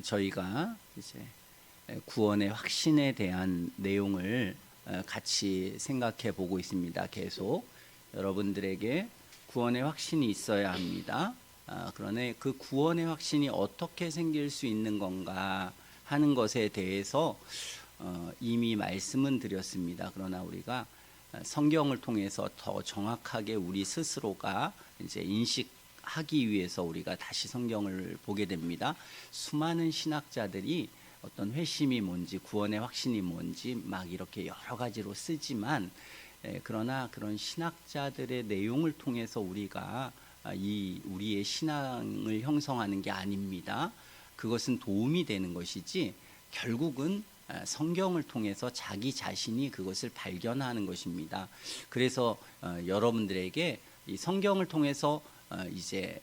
저희가 이제 구원의 확신에 대한 내용을 같이 생각해 보고 있습니다. 계속 여러분들에게 구원의 확신이 있어야 합니다. 그러나 그 구원의 확신이 어떻게 생길 수 있는 건가 하는 것에 대해서 이미 말씀은 드렸습니다. 그러나 우리가 성경을 통해서 더 정확하게 우리 스스로가 이제 인식하기 위해서 우리가 다시 성경을 보게 됩니다. 수많은 신학자들이 어떤 회심이 뭔지 구원의 확신이 뭔지 막 이렇게 여러 가지로 쓰지만 그러나 그런 신학자들의 내용을 통해서 우리가 우리의 신앙을 형성하는 게 아닙니다. 그것은 도움이 되는 것이지 결국은 성경을 통해서 자기 자신이 그것을 발견하는 것입니다. 그래서 여러분들에게 이 성경을 통해서 이제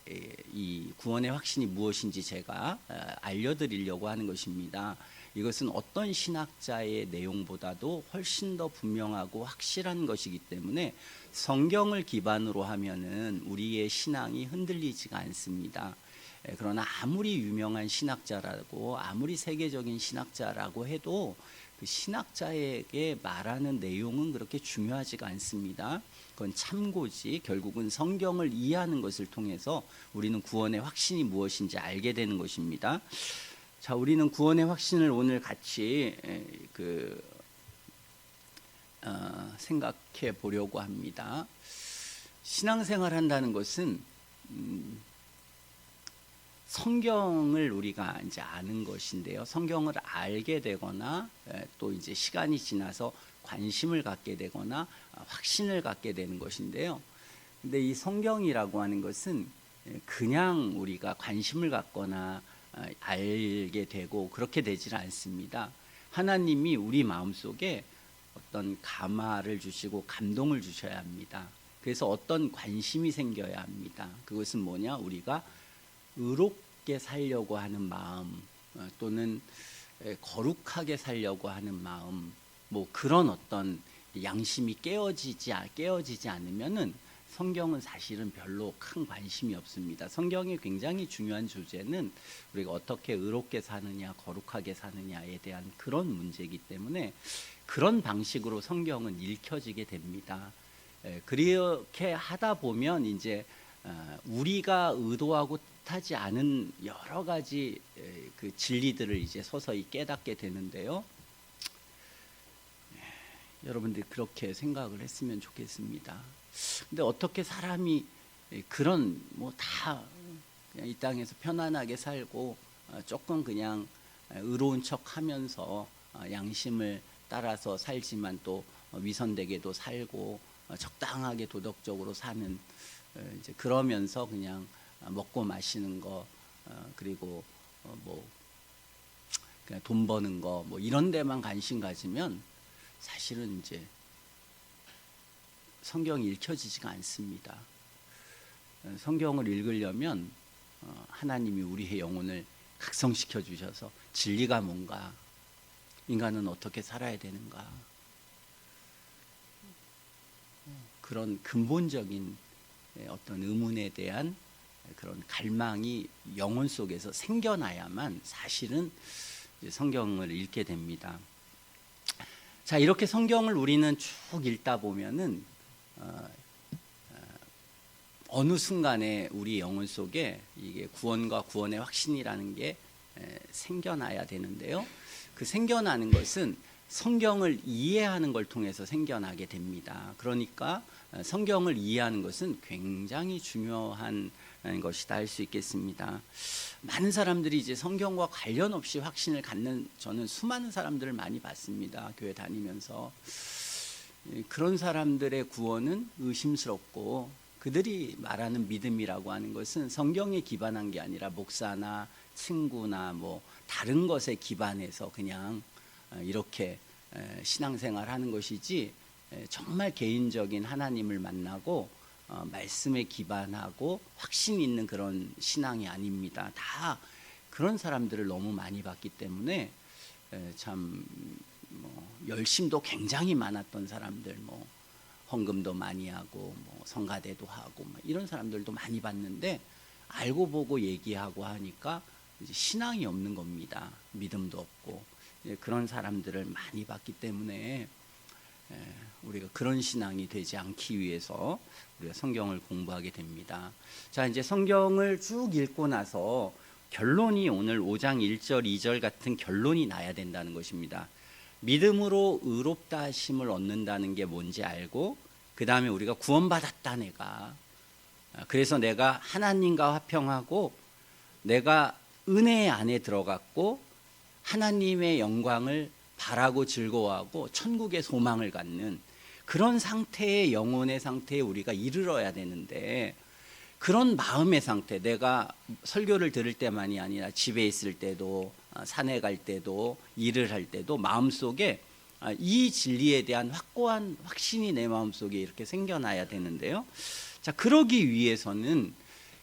이 구원의 확신이 무엇인지 제가 알려드리려고 하는 것입니다. 이것은 어떤 신학자의 내용보다도 훨씬 더 분명하고 확실한 것이기 때문에 성경을 기반으로 하면은 우리의 신앙이 흔들리지가 않습니다. 그러나 아무리 유명한 신학자라고 아무리 세계적인 신학자라고 해도 그 신학자에게 말하는 내용은 그렇게 중요하지가 않습니다. 그건 참고지 결국은 성경을 이해하는 것을 통해서 우리는 구원의 확신이 무엇인지 알게 되는 것입니다. 자, 우리는 구원의 확신을 오늘 같이 생각해 보려고 합니다. 신앙생활 한다는 것은 성경을 우리가 이제 아는 것인데요. 성경을 알게 되거나 또 이제 시간이 지나서 관심을 갖게 되거나 확신을 갖게 되는 것인데요. 근데 이 성경이라고 하는 것은 그냥 우리가 관심을 갖거나 알게 되고 그렇게 되질 않습니다. 하나님이 우리 마음속에 어떤 감화를 주시고 감동을 주셔야 합니다. 그래서 어떤 관심이 생겨야 합니다. 그것은 뭐냐? 우리가 의롭게 살려고 하는 마음 또는 거룩하게 살려고 하는 마음 뭐 그런 어떤 양심이 깨어지지 않으면은 성경은 사실은 별로 큰 관심이 없습니다. 성경의 굉장히 중요한 주제는 우리가 어떻게 의롭게 사느냐 거룩하게 사느냐에 대한 그런 문제이기 때문에 그런 방식으로 성경은 읽혀지게 됩니다. 그렇게 하다 보면 이제 우리가 의도하고 뜻하지 않은 여러 가지 그 진리들을 이제 서서히 깨닫게 되는데요. 여러분들이 그렇게 생각을 했으면 좋겠습니다. 근데 어떻게 사람이 그런 뭐 다 그냥 이 땅에서 편안하게 살고 조금 그냥 의로운 척하면서 양심을 따라서 살지만 또 위선되게도 살고 적당하게 도덕적으로 사는 이제 그러면서 그냥 먹고 마시는 거 그리고 뭐 그냥 돈 버는 거 뭐 이런 데만 관심 가지면 사실은 이제 성경이 읽혀지지가 않습니다. 성경을 읽으려면 하나님이 우리의 영혼을 각성시켜 주셔서 진리가 뭔가, 인간은 어떻게 살아야 되는가, 그런 근본적인 어떤 의문에 대한 그런 갈망이 영혼 속에서 생겨나야만 사실은 성경을 읽게 됩니다. 자, 이렇게 성경을 우리는 쭉 읽다 보면은 어느 순간에 우리 영혼 속에 이게 구원과 구원의 확신이라는 게 생겨나야 되는데요. 그 생겨나는 것은 성경을 이해하는 걸 통해서 생겨나게 됩니다. 그러니까 성경을 이해하는 것은 굉장히 중요한 것이다 할 수 있겠습니다. 많은 사람들이 이제 성경과 관련 없이 확신을 갖는 저는 수많은 사람들을 많이 봤습니다. 교회 다니면서. 그런 사람들의 구원은 의심스럽고 그들이 말하는 믿음이라고 하는 것은 성경에 기반한 게 아니라 목사나 친구나 뭐 다른 것에 기반해서 그냥 이렇게 신앙생활 하는 것이지 정말 개인적인 하나님을 만나고 말씀에 기반하고 확신 있는 그런 신앙이 아닙니다. 다 그런 사람들을 너무 많이 봤기 때문에 참 열심도 굉장히 많았던 사람들, 뭐 헌금도 많이 하고 뭐 성가대도 하고 이런 사람들도 많이 봤는데 알고 보고 얘기하고 하니까 이제 신앙이 없는 겁니다. 믿음도 없고 그런 사람들을 많이 봤기 때문에 우리가 그런 신앙이 되지 않기 위해서 우리가 성경을 공부하게 됩니다. 자, 이제 성경을 쭉 읽고 나서 결론이 오늘 5장 1절 2절 같은 결론이 나야 된다는 것입니다. 믿음으로 의롭다 하심을 얻는다는 게 뭔지 알고, 그 다음에 우리가 구원받았다, 내가. 그래서 내가 하나님과 화평하고 내가 은혜 안에 들어갔고 하나님의 영광을 바라고 즐거워하고 천국의 소망을 갖는 그런 상태의 영혼의 상태에 우리가 이르러야 되는데, 그런 마음의 상태, 내가 설교를 들을 때만이 아니라 집에 있을 때도, 산에 갈 때도, 일을 할 때도 마음속에 이 진리에 대한 확고한 확신이 내 마음속에 이렇게 생겨나야 되는데요. 자, 그러기 위해서는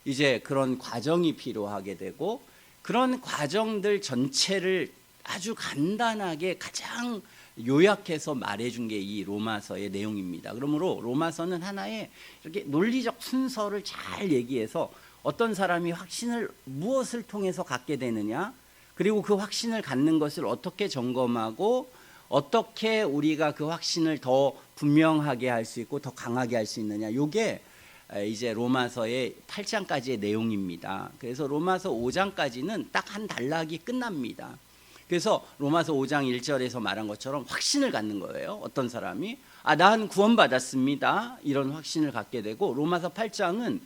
이제 그런 과정이 필요하게 되고, 그런 과정들 전체를 아주 간단하게 가장 요약해서 말해준 게 이 로마서의 내용입니다. 그러므로 로마서는 하나의 이렇게 논리적 순서를 잘 얘기해서 어떤 사람이 확신을 무엇을 통해서 갖게 되느냐, 그리고 그 확신을 갖는 것을 어떻게 점검하고 어떻게 우리가 그 확신을 더 분명하게 할 수 있고 더 강하게 할 수 있느냐, 이게 이제 로마서의 8장까지의 내용입니다. 그래서 로마서 5장까지는 딱 한 단락이 끝납니다. 그래서 로마서 5장 1절에서 말한 것처럼 확신을 갖는 거예요. 어떤 사람이 난 구원받았습니다, 이런 확신을 갖게 되고, 로마서 8장은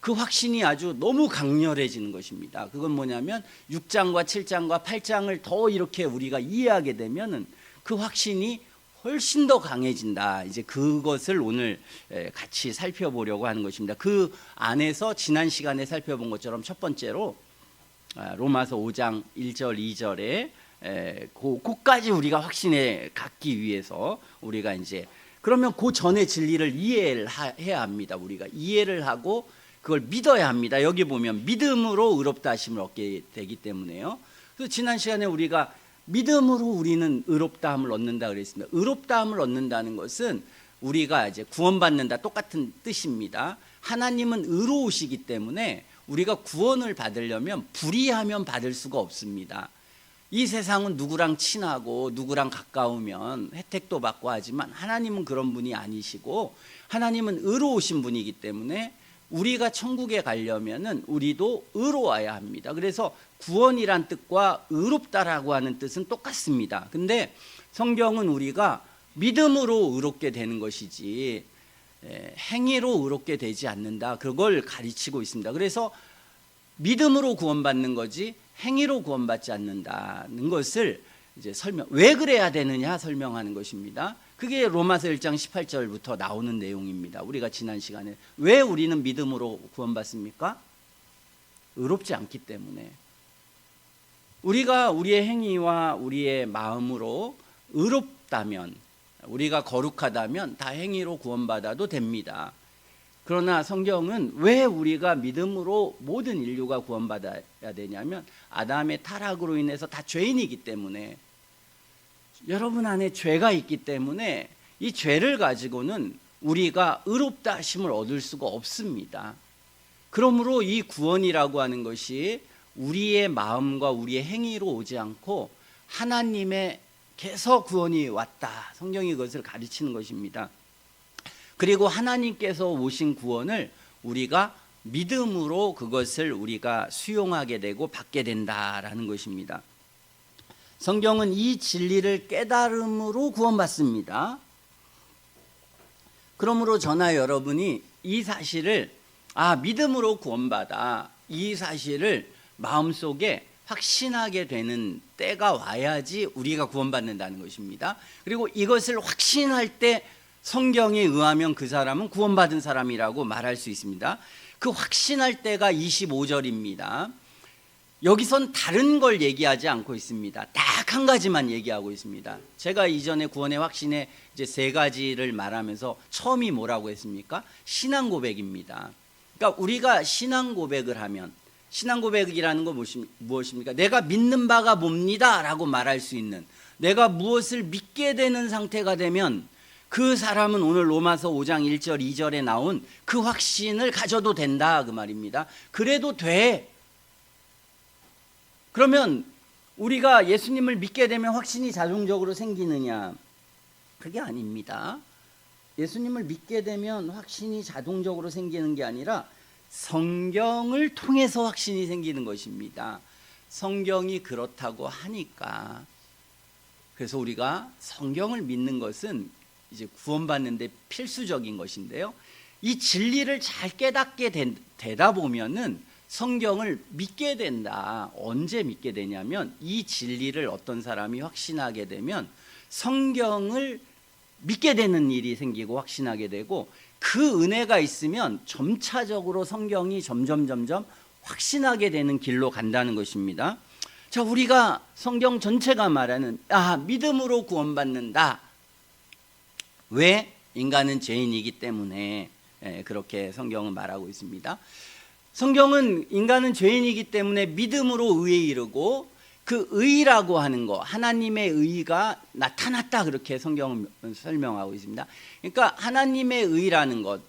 그 확신이 아주 너무 강렬해지는 것입니다. 그건 뭐냐면 6장과 7장과 8장을 더 이렇게 우리가 이해하게 되면은 그 확신이 훨씬 더 강해진다. 이제 그것을 오늘 같이 살펴보려고 하는 것입니다. 그 안에서 지난 시간에 살펴본 것처럼 첫 번째로 로마서 5장 1절 2절에 그까지 우리가 확신에 갖기 위해서 우리가 이제 그러면 그 전의 진리를 이해를 해야 합니다. 우리가 이해를 하고 그걸 믿어야 합니다. 여기 보면 믿음으로 의롭다 하심을 얻게 되기 때문에요. 그래서 지난 시간에 우리가 믿음으로 우리는 의롭다함을 얻는다 그랬습니다. 의롭다함을 얻는다는 것은 우리가 이제 구원받는다, 똑같은 뜻입니다. 하나님은 의로우시기 때문에 우리가 구원을 받으려면 불의하면 받을 수가 없습니다. 이 세상은 누구랑 친하고 누구랑 가까우면 혜택도 받고 하지만 하나님은 그런 분이 아니시고 하나님은 의로우신 분이기 때문에 우리가 천국에 가려면은 우리도 의로워야 합니다. 그래서 구원이란 뜻과 의롭다라고 하는 뜻은 똑같습니다. 근데 성경은 우리가 믿음으로 의롭게 되는 것이지 행위로 의롭게 되지 않는다, 그걸 가르치고 있습니다. 그래서 믿음으로 구원받는 거지 행위로 구원받지 않는다는 것을 이제 왜 그래야 되느냐 설명하는 것입니다. 그게 로마서 1장 18절부터 나오는 내용입니다. 우리가 지난 시간에 왜 우리는 믿음으로 구원받습니까? 의롭지 않기 때문에. 우리가 우리의 행위와 우리의 마음으로 의롭다면, 우리가 거룩하다면 다 행위로 구원받아도 됩니다. 그러나 성경은 왜 우리가 믿음으로 모든 인류가 구원받아야 되냐면 아담의 타락으로 인해서 다 죄인이기 때문에, 여러분 안에 죄가 있기 때문에 이 죄를 가지고는 우리가 의롭다 하심을 얻을 수가 없습니다. 그러므로 이 구원이라고 하는 것이 우리의 마음과 우리의 행위로 오지 않고 하나님께서 구원이 왔다, 성경이 그것을 가르치는 것입니다. 그리고 하나님께서 오신 구원을 우리가 믿음으로 그것을 우리가 수용하게 되고 받게 된다라는 것입니다. 성경은 이 진리를 깨달음으로 구원받습니다. 그러므로 저나 여러분이 이 사실을 믿음으로 구원받아, 이 사실을 마음속에 확신하게 되는 때가 와야지 우리가 구원받는다는 것입니다. 그리고 이것을 확신할 때 성경에 의하면 그 사람은 구원받은 사람이라고 말할 수 있습니다. 그 확신할 때가 25절입니다. 여기선 다른 걸 얘기하지 않고 있습니다. 딱 한 가지만 얘기하고 있습니다. 제가 이전에 구원의 확신의 이제 세 가지를 말하면서 처음이 뭐라고 했습니까? 신앙 고백입니다. 그러니까 우리가 신앙 고백을 하면, 신앙 고백이라는 건 무엇입니까? 내가 믿는 바가 뭡니다 라고 말할 수 있는, 내가 무엇을 믿게 되는 상태가 되면 그 사람은 오늘 로마서 5장 1절 2절에 나온 그 확신을 가져도 된다, 그 말입니다. 그래도 돼. 그러면 우리가 예수님을 믿게 되면 확신이 자동적으로 생기느냐? 그게 아닙니다. 예수님을 믿게 되면 확신이 자동적으로 생기는 게 아니라 성경을 통해서 확신이 생기는 것입니다. 성경이 그렇다고 하니까. 그래서 우리가 성경을 믿는 것은 이제 구원받는 데 필수적인 것인데요. 이 진리를 잘 깨닫게 되다 보면은 성경을 믿게 된다. 언제 믿게 되냐면 이 진리를 어떤 사람이 확신하게 되면 성경을 믿게 되는 일이 생기고 확신하게 되고, 그 은혜가 있으면 점차적으로 성경이 점점 확신하게 되는 길로 간다는 것입니다. 자, 우리가 성경 전체가 말하는 믿음으로 구원받는다. 왜? 인간은 죄인이기 때문에 그렇게 성경은 말하고 있습니다. 성경은 인간은 죄인이기 때문에 믿음으로 의에 이르고, 그 의라고 하는 거, 하나님의 의가 나타났다, 그렇게 성경은 설명하고 있습니다. 그러니까 하나님의 의라는 것,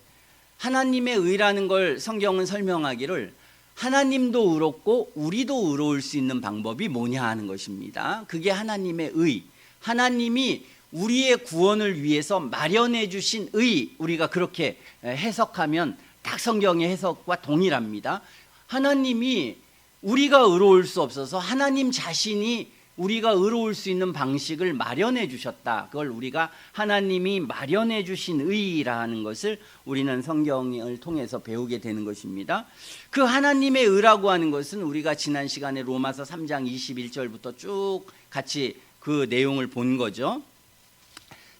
하나님의 의라는 걸 성경은 설명하기를 하나님도 의롭고 우리도 의로울 수 있는 방법이 뭐냐 하는 것입니다. 그게 하나님의 의, 하나님이 우리의 구원을 위해서 마련해 주신 의, 우리가 그렇게 해석하면 딱 성경의 해석과 동일합니다. 하나님이 우리가 의로울 수 없어서 하나님 자신이 우리가 의로울 수 있는 방식을 마련해 주셨다. 그걸 우리가 하나님이 마련해 주신 의라는 것을 우리는 성경을 통해서 배우게 되는 것입니다. 그 하나님의 의라고 하는 것은 우리가 지난 시간에 로마서 3장 21절부터 쭉 같이 그 내용을 본 거죠.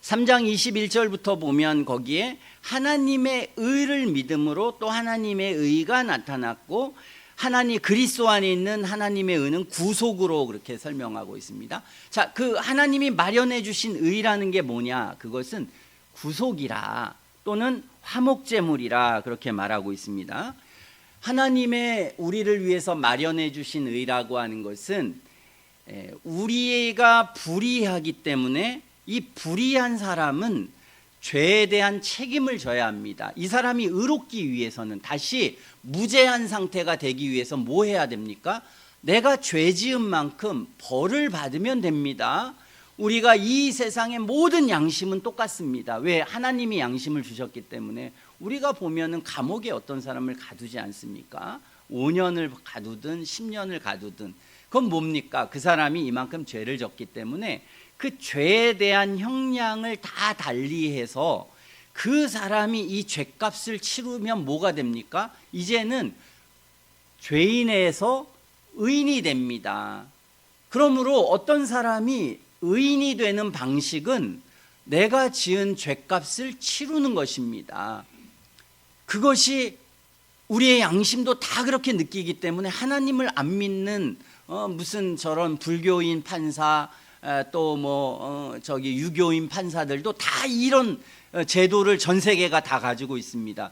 3장 21절부터 보면 거기에 하나님의 의를 믿음으로 또 하나님의 의가 나타났고, 하나님 그리스도 안에 있는 하나님의 의는 구속으로 그렇게 설명하고 있습니다. 자, 그 하나님이 마련해 주신 의라는 게 뭐냐? 그것은 구속이라 또는 화목제물이라 그렇게 말하고 있습니다. 하나님의 우리를 위해서 마련해 주신 의라고 하는 것은 우리가 불의하기 때문에 이 불의한 사람은 죄에 대한 책임을 져야 합니다. 이 사람이 의롭기 위해서는, 다시 무죄한 상태가 되기 위해서 뭐 해야 됩니까? 내가 죄 지은 만큼 벌을 받으면 됩니다. 우리가 이 세상의 모든 양심은 똑같습니다. 왜? 하나님이 양심을 주셨기 때문에. 우리가 보면은 감옥에 어떤 사람을 가두지 않습니까? 5년을 가두든 10년을 가두든 그건 뭡니까? 그 사람이 이만큼 죄를 졌기 때문에 그 죄에 대한 형량을 다 달리해서 그 사람이 이 죄값을 치르면 뭐가 됩니까? 이제는 죄인에서 의인이 됩니다. 그러므로 어떤 사람이 의인이 되는 방식은 내가 지은 죄값을 치르는 것입니다. 그것이 우리의 양심도 다 그렇게 느끼기 때문에 하나님을 안 믿는 무슨 저런 불교인 판사, 또 유교인 판사들도 다 이런 제도를 전 세계가 다 가지고 있습니다.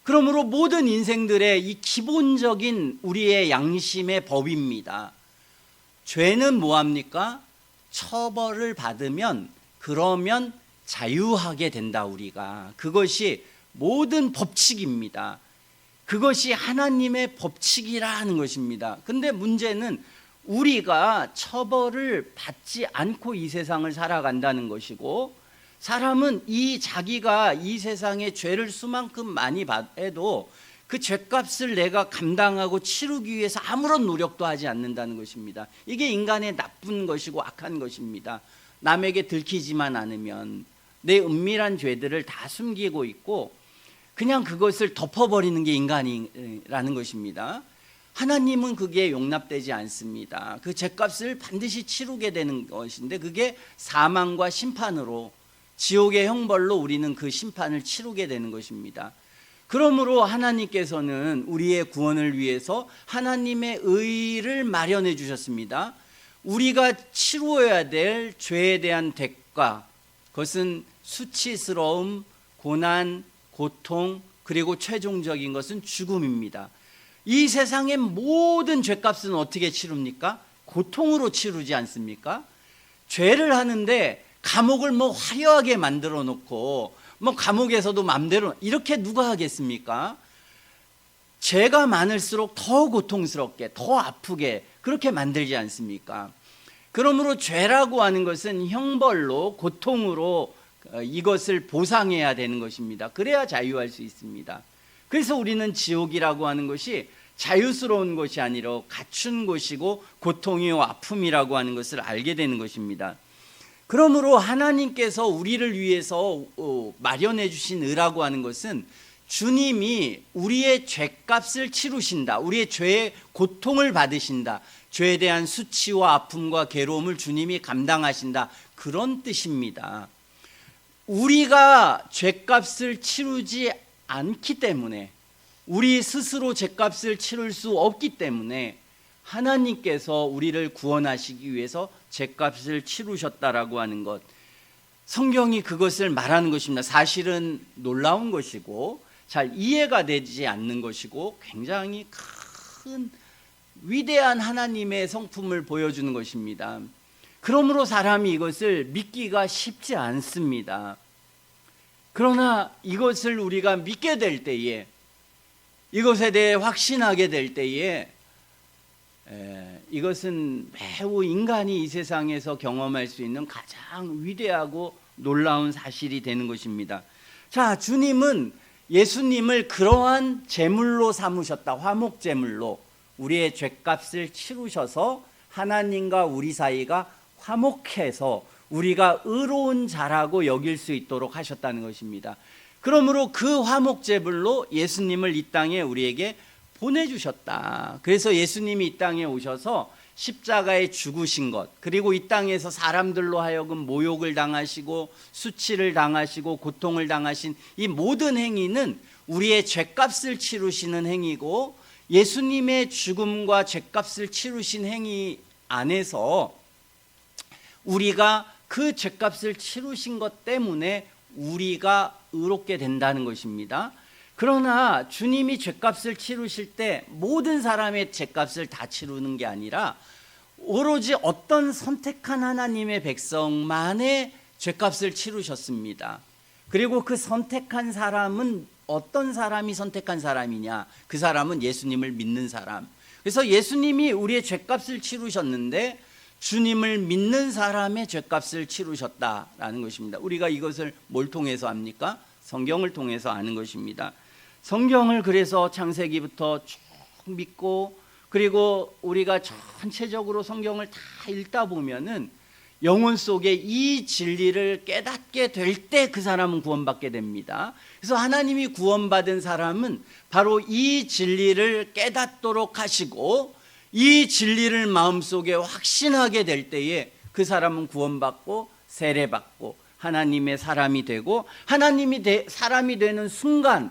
그러므로 모든 인생들의 이 기본적인 우리의 양심의 법입니다. 죄는 뭐합니까? 처벌을 받으면 그러면 자유하게 된다. 우리가 그것이 모든 법칙입니다. 그것이 하나님의 법칙이라는 것입니다. 근데 문제는 우리가 처벌을 받지 않고 이 세상을 살아간다는 것이고, 사람은 자기가 이 세상에 죄를 수만큼 많이 해도 그 죄값을 내가 감당하고 치르기 위해서 아무런 노력도 하지 않는다는 것입니다. 이게 인간의 나쁜 것이고 악한 것입니다. 남에게 들키지만 않으면 내 은밀한 죄들을 다 숨기고 있고 그냥 그것을 덮어버리는 게 인간이라는 것입니다. 하나님은 그게 용납되지 않습니다. 그 죄값을 반드시 치르게 되는 것인데 그게 사망과 심판으로, 지옥의 형벌로 우리는 그 심판을 치르게 되는 것입니다. 그러므로 하나님께서는 우리의 구원을 위해서 하나님의 의를 마련해 주셨습니다. 우리가 치루어야 될 죄에 대한 대가, 그것은 수치스러움, 고난, 고통, 그리고 최종적인 것은 죽음입니다. 이 세상의 모든 죄값은 어떻게 치릅니까? 고통으로 치르지 않습니까? 죄를 하는데 감옥을 화려하게 만들어 놓고 감옥에서도 마음대로 이렇게 누가 하겠습니까? 죄가 많을수록 더 고통스럽게, 더 아프게 그렇게 만들지 않습니까? 그러므로 죄라고 하는 것은 형벌로, 고통으로 이것을 보상해야 되는 것입니다. 그래야 자유할 수 있습니다. 그래서 우리는 지옥이라고 하는 것이 자유스러운 것이 아니라 갖춘 것이고 고통이요 아픔이라고 하는 것을 알게 되는 것입니다. 그러므로 하나님께서 우리를 위해서 마련해 주신 의라고 하는 것은 주님이 우리의 죄값을 치르신다, 우리의 죄의 고통을 받으신다, 죄에 대한 수치와 아픔과 괴로움을 주님이 감당하신다, 그런 뜻입니다. 우리가 죄값을 치르지 않기 때문에, 우리 스스로 죄값을 치를 수 없기 때문에 하나님께서 우리를 구원하시기 위해서 죄값을 치르셨다라고 하는 것, 성경이 그것을 말하는 것입니다. 사실은 놀라운 것이고 잘 이해가 되지 않는 것이고 굉장히 큰 위대한 하나님의 성품을 보여주는 것입니다. 그러므로 사람이 이것을 믿기가 쉽지 않습니다. 그러나 이것을 우리가 믿게 될 때에, 이것에 대해 확신하게 될 때에 이것은 매우 인간이 이 세상에서 경험할 수 있는 가장 위대하고 놀라운 사실이 되는 것입니다. 자, 주님은 예수님을 그러한 제물로 삼으셨다. 화목제물로 우리의 죄값을 치르셔서 하나님과 우리 사이가 화목해서 우리가 의로운 자라고 여길 수 있도록 하셨다는 것입니다. 그러므로 그 화목제물로 예수님을 이 땅에 우리에게 보내주셨다. 그래서 예수님이 이 땅에 오셔서 십자가에 죽으신 것, 그리고 이 땅에서 사람들로 하여금 모욕을 당하시고 수치를 당하시고 고통을 당하신 이 모든 행위는 우리의 죄값을 치르시는 행위고, 예수님의 죽음과 죄값을 치르신 행위 안에서 우리가 그 죄값을 치르신 것 때문에 우리가 의롭게 된다는 것입니다. 그러나 주님이 죄값을 치르실 때 모든 사람의 죄값을 다 치르는 게 아니라 오로지 어떤 선택한 하나님의 백성만의 죄값을 치르셨습니다. 그리고 그 선택한 사람은 어떤 사람이 선택한 사람이냐? 그 사람은 예수님을 믿는 사람. 그래서 예수님이 우리의 죄값을 치르셨는데 주님을 믿는 사람의 죄값을 치르셨다라는 것입니다. 우리가 이것을 뭘 통해서 압니까? 성경을 통해서 아는 것입니다. 성경을 그래서 창세기부터 쭉 믿고, 그리고 우리가 전체적으로 성경을 다 읽다 보면은 영혼 속에 이 진리를 깨닫게 될 때 그 사람은 구원받게 됩니다. 그래서 하나님이 구원받은 사람은 바로 이 진리를 깨닫도록 하시고 이 진리를 마음속에 확신하게 될 때에 그 사람은 구원받고 세례받고 하나님의 사람이 되고, 하나님이 사람이 되는 순간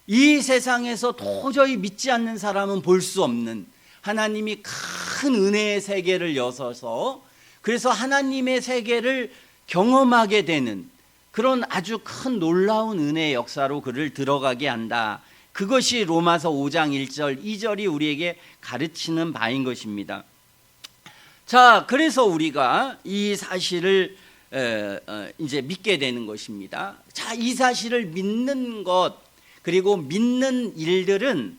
이 세상에서 도저히 믿지 않는 사람은 볼 수 없는 하나님이 큰 은혜의 세계를 여셔서, 그래서 하나님의 세계를 경험하게 되는 그런 아주 큰 놀라운 은혜의 역사로 그를 들어가게 한다. 그것이 로마서 5장 1절 2절이 우리에게 가르치는 바인 것입니다. 자, 그래서 우리가 이 사실을 이제 믿게 되는 것입니다. 자, 이 사실을 믿는 것, 그리고 믿는 일들은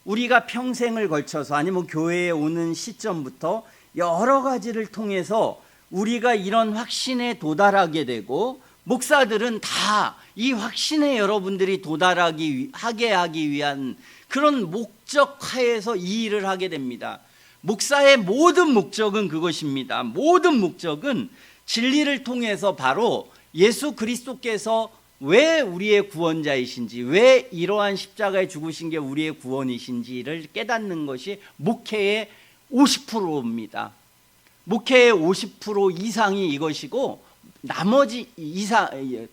우리가 평생을 걸쳐서 아니면 교회에 오는 시점부터 여러 가지를 통해서 우리가 이런 확신에 도달하게 되고, 목사들은 다 이 확신에 여러분들이 하게 하기 위한 그런 목적 하에서 이 일을 하게 됩니다. 목사의 모든 목적은 그것입니다. 모든 목적은 진리를 통해서 바로 예수 그리스도께서 왜 우리의 구원자이신지, 왜 이러한 십자가에 죽으신 게 우리의 구원이신지를 깨닫는 것이 목회의 50%입니다. 목회의 50% 이상이 이것이고,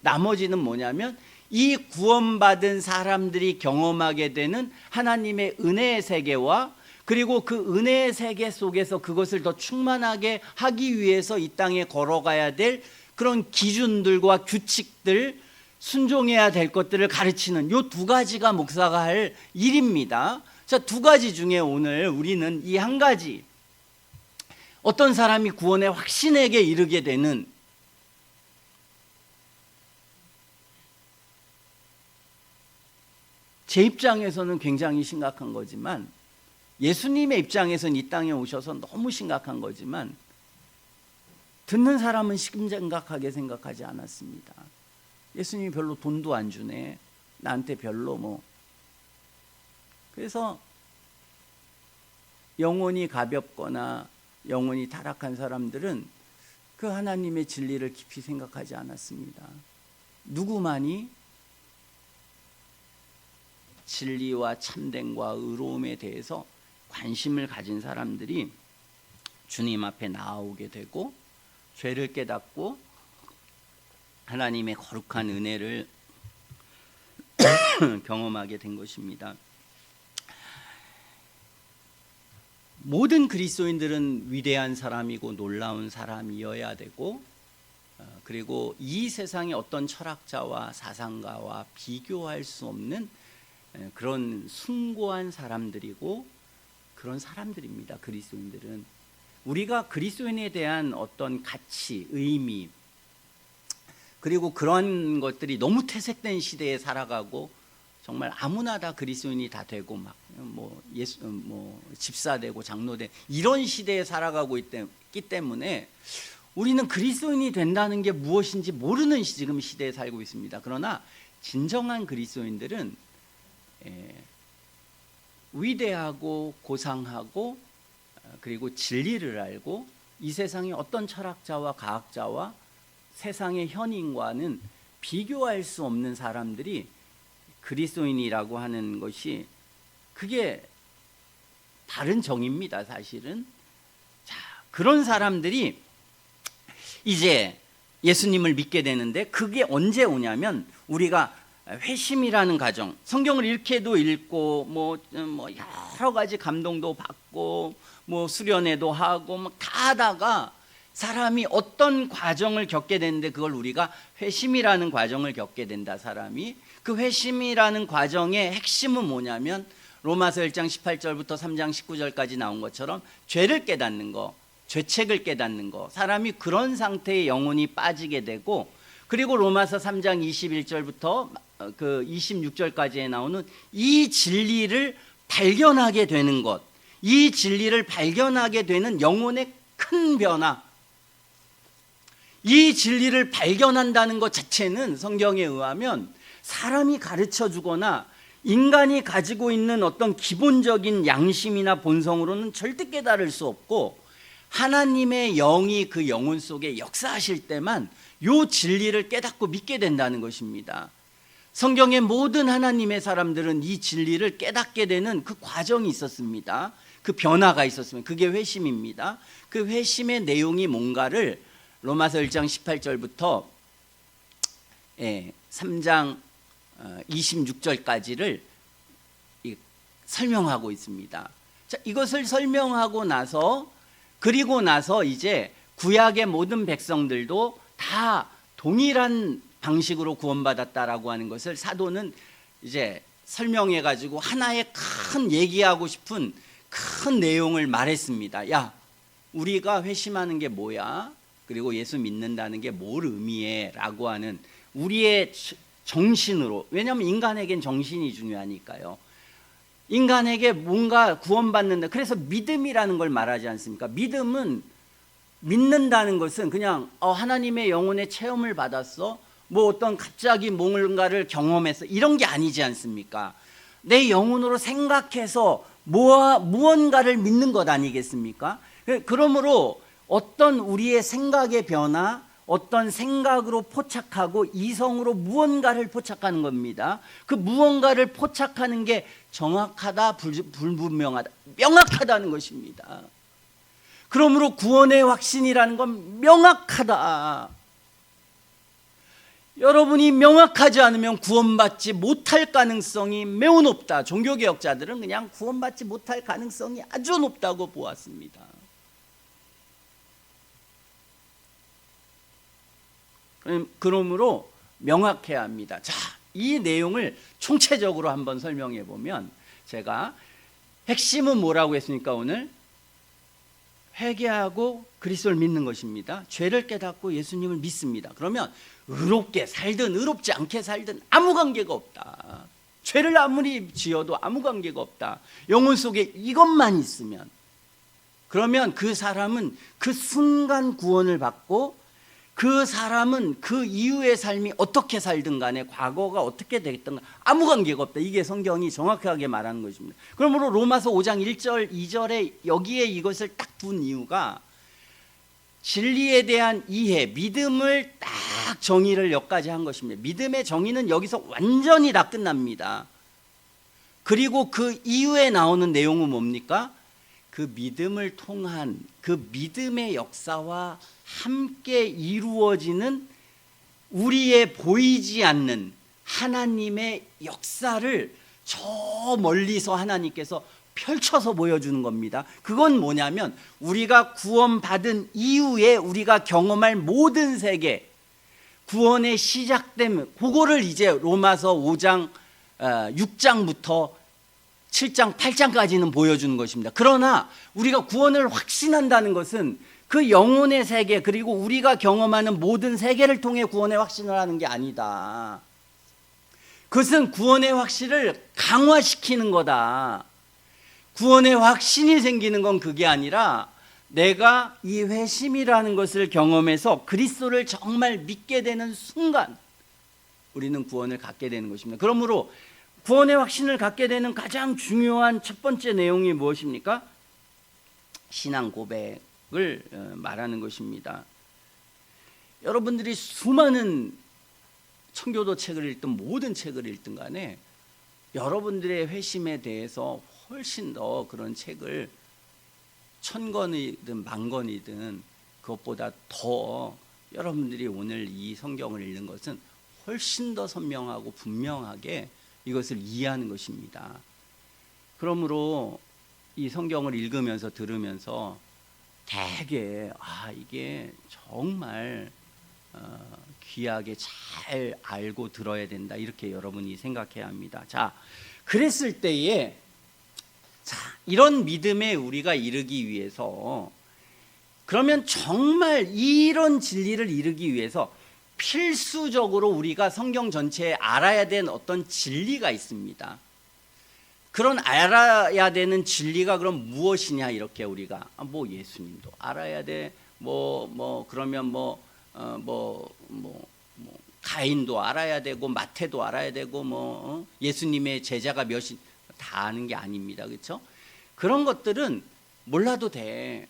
나머지는 뭐냐면 이 구원받은 사람들이 경험하게 되는 하나님의 은혜의 세계와, 그리고 그 은혜의 세계 속에서 그것을 더 충만하게 하기 위해서 이 땅에 걸어가야 될 그런 기준들과 규칙들, 순종해야 될 것들을 가르치는 이 두 가지가 목사가 할 일입니다. 자, 두 가지 중에 오늘 우리는 이 한 가지, 어떤 사람이 구원의 확신에게 이르게 되는, 제 입장에서는 굉장히 심각한 거지만 예수님의 입장에서는 이 땅에 오셔서 너무 심각한 거지만 듣는 사람은 심각하게 생각하지 않았습니다. 예수님이 별로 돈도 안 주네, 나한테 별로 뭐. 그래서 영혼이 가볍거나 영혼이 타락한 사람들은 그 하나님의 진리를 깊이 생각하지 않았습니다. 누구만이 진리와 참됨과 의로움에 대해서 관심을 가진 사람들이 주님 앞에 나아오게 되고 죄를 깨닫고 하나님의 거룩한 은혜를 경험하게 된 것입니다. 모든 그리스도인들은 위대한 사람이고 놀라운 사람이어야 되고, 그리고 이 세상의 어떤 철학자와 사상가와 비교할 수 없는 그런 숭고한 사람들이고 그런 사람들입니다. 그리스도인들은 우리가 그리스도인에 대한 어떤 가치, 의미, 그리고 그런 것들이 너무 퇴색된 시대에 살아가고 정말 아무나 다 그리스도인이 다 되고 막 집사 되고 장로 되 이런 시대에 살아가고 있기 때문에 우리는 그리스도인이 된다는 게 무엇인지 모르는 지금 시대에 살고 있습니다. 그러나 진정한 그리스도인들은 위대하고 고상하고 그리고 진리를 알고 이 세상의 어떤 철학자와 과학자와 세상의 현인과는 비교할 수 없는 사람들이 그리스도인이라고 하는 것이, 그게 바른 정의입니다. 사실은. 자, 그런 사람들이 이제 예수님을 믿게 되는데, 그게 언제 오냐면 우리가 회심이라는 과정, 성경을 읽게도 읽고 뭐 여러 가지 감동도 받고 뭐 수련회도 하고 막 다 하다가 사람이 어떤 과정을 겪게 되는데, 그걸 우리가 회심이라는 과정을 겪게 된다. 사람이 그 회심이라는 과정의 핵심은 뭐냐면 로마서 1장 18절부터 3장 19절까지 나온 것처럼 죄를 깨닫는 거, 죄책을 깨닫는 거, 사람이 그런 상태에 영혼이 빠지게 되고, 그리고 로마서 3장 21절부터 그 26절까지에 나오는 이 진리를 발견하게 되는 것, 이 진리를 발견하게 되는 영혼의 큰 변화, 이 진리를 발견한다는 것 자체는 성경에 의하면 사람이 가르쳐 주거나 인간이 가지고 있는 어떤 기본적인 양심이나 본성으로는 절대 깨달을 수 없고, 하나님의 영이 그 영혼 속에 역사하실 때만 이 진리를 깨닫고 믿게 된다는 것입니다. 성경의 모든 하나님의 사람들은 이 진리를 깨닫게 되는 그 과정이 있었습니다. 그 변화가 있었습니다. 그게 회심입니다. 그 회심의 내용이 뭔가를 로마서 1장 18절부터 3장 26절까지를 설명하고 있습니다. 자, 이것을 설명하고 나서, 그리고 나서 이제 구약의 모든 백성들도 다 동일한 방식으로 구원받았다라고 하는 것을 사도는 이제 설명해 가지고 하나의 큰 얘기하고 싶은 큰 내용을 말했습니다. 야, 우리가 회심하는 게 뭐야? 그리고 예수 믿는다는 게 뭘 의미해? 라고 하는 우리의 정신으로, 왜냐하면 인간에겐 정신이 중요하니까요. 인간에게 뭔가 구원받는다. 그래서 믿음이라는 걸 말하지 않습니까? 믿음은, 믿는다는 것은 그냥 하나님의 영혼의 체험을 받았어, 뭐 어떤 갑자기 뭔가를 경험했어, 이런 게 아니지 않습니까? 내 영혼으로 생각해서 무언가를 믿는 것 아니겠습니까? 그러므로 어떤 우리의 생각의 변화, 어떤 생각으로 포착하고 이성으로 무언가를 포착하는 겁니다. 그 무언가를 포착하는 게 정확하다, 불분명하다, 명확하다는 것입니다. 그러므로 구원의 확신이라는 건 명확하다. 여러분이 명확하지 않으면 구원받지 못할 가능성이 매우 높다. 종교개혁자들은 그냥 구원받지 못할 가능성이 아주 높다고 보았습니다. 그러므로 명확해야 합니다. 자, 이 내용을 총체적으로 한번 설명해 보면, 제가 핵심은 뭐라고 했습니까? 오늘 회개하고 그리스도를 믿는 것입니다. 죄를 깨닫고 예수님을 믿습니다. 그러면 의롭게 살든 의롭지 않게 살든 아무 관계가 없다. 죄를 아무리 지어도 아무 관계가 없다. 영혼 속에 이것만 있으면, 그러면 그 사람은 그 순간 구원을 받고, 그 사람은 그 이후의 삶이 어떻게 살든 간에, 과거가 어떻게 됐든 간에 아무 관계가 없다. 이게 성경이 정확하게 말하는 것입니다. 그러므로 로마서 5장 1절 2절에 여기에 이것을 딱 둔 이유가, 진리에 대한 이해, 믿음을 딱 정의를 여기까지 한 것입니다. 믿음의 정의는 여기서 완전히 다 끝납니다. 그리고 그 이후에 나오는 내용은 뭡니까? 그 믿음을 통한 그 믿음의 역사와 함께 이루어지는 우리의 보이지 않는 하나님의 역사를 저 멀리서 하나님께서 펼쳐서 보여주는 겁니다. 그건 뭐냐면, 우리가 구원받은 이후에 우리가 경험할 모든 세계, 구원의 시작됨, 그거를 이제 로마서 5장 6장부터 7장 8장까지는 보여주는 것입니다. 그러나 우리가 구원을 확신한다는 것은 그 영혼의 세계, 그리고 우리가 경험하는 모든 세계를 통해 구원의 확신을 하는 게 아니다. 그것은 구원의 확신을 강화시키는 거다. 구원의 확신이 생기는 건 그게 아니라, 내가 이 회심이라는 것을 경험해서 그리스도를 정말 믿게 되는 순간 우리는 구원을 갖게 되는 것입니다. 그러므로 구원의 확신을 갖게 되는 가장 중요한 첫 번째 내용이 무엇입니까? 신앙 고백을 말하는 것입니다. 여러분들이 수많은 청교도 책을 읽든 모든 책을 읽든 간에 여러분들의 회심에 대해서 훨씬 더 그런 책을 1000권이든 10,000권이든 그것보다 더 여러분들이 오늘 이 성경을 읽는 것은 훨씬 더 선명하고 분명하게 이것을 이해하는 것입니다. 그러므로 이 성경을 읽으면서 들으면서 되게 이게 정말 귀하게 잘 알고 들어야 된다, 이렇게 여러분이 생각해야 합니다. 자, 그랬을 때에 이런 믿음에 우리가 이르기 위해서, 그러면 정말 이런 진리를 이루기 위해서 필수적으로 우리가 성경 전체에 알아야 되는 어떤 진리가 있습니다. 그런 알아야 되는 진리가 그럼 무엇이냐, 이렇게 우리가 예수님도 알아야 돼, 그러면 가인도 알아야 되고 마태도 알아야 되고 예수님의 제자가 몇이 다 아는 게 아닙니다. 그렇죠? 그런 것들은 몰라도 돼.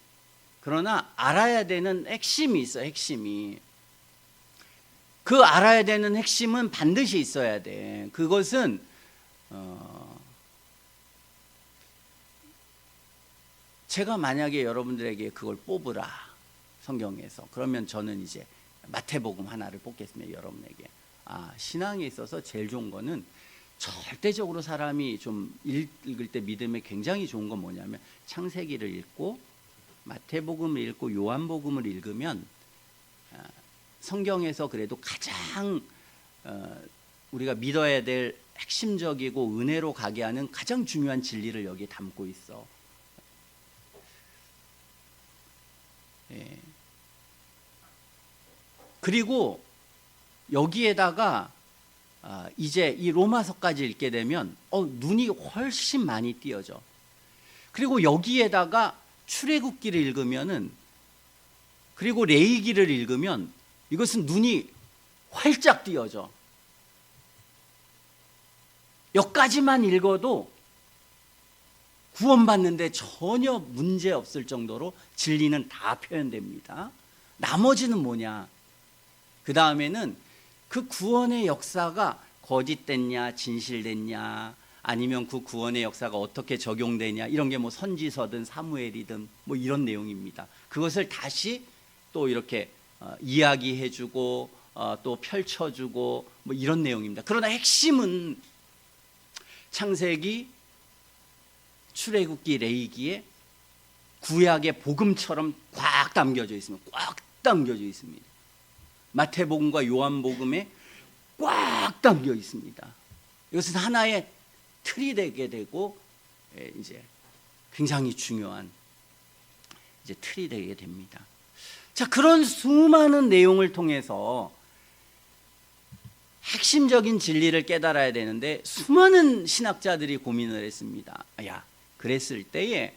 그러나 알아야 되는 핵심이 있어. 핵심이, 그 알아야 되는 핵심은 반드시 있어야 돼. 그것은 제가 만약에 여러분들에게 그걸 뽑으라, 성경에서, 그러면 저는 이제 마태복음 하나를 뽑겠습니다. 여러분에게 신앙에 있어서 제일 좋은 거는, 절대적으로 사람이 좀 읽을 때 믿음에 굉장히 좋은 건 뭐냐면, 창세기를 읽고 마태복음을 읽고 요한복음을 읽으면 성경에서 그래도 가장 우리가 믿어야 될 핵심적이고 은혜로 가게 하는 가장 중요한 진리를 여기에 담고 있어. 그리고 여기에다가 이제 이 로마서까지 읽게 되면 눈이 훨씬 많이 띄어져. 그리고 여기에다가 출애굽기를 읽으면은, 그리고 레위기를 읽으면 이것은 눈이 활짝 띄어져. 여기까지만 읽어도 구원받는데 전혀 문제 없을 정도로 진리는 다 표현됩니다. 나머지는 뭐냐? 그 다음에는 그 구원의 역사가 거짓됐냐 진실됐냐, 아니면 그 구원의 역사가 어떻게 적용되냐, 이런 게 선지서든 사무엘이든 이런 내용입니다. 그것을 다시 또 이렇게 이야기해주고 또 펼쳐주고 이런 내용입니다. 그러나 핵심은 창세기, 출애굽기, 레위기에 구약의 복음처럼 꽉 담겨져 있습니다. 꽉 담겨져 있습니다. 마태복음과 요한복음에 꽉 담겨 있습니다. 이것은 하나의 틀이 되게 되고, 이제 굉장히 중요한 이제 틀이 되게 됩니다. 자, 그런 수많은 내용을 통해서 핵심적인 진리를 깨달아야 되는데 수많은 신학자들이 고민을 했습니다. 야, 그랬을 때에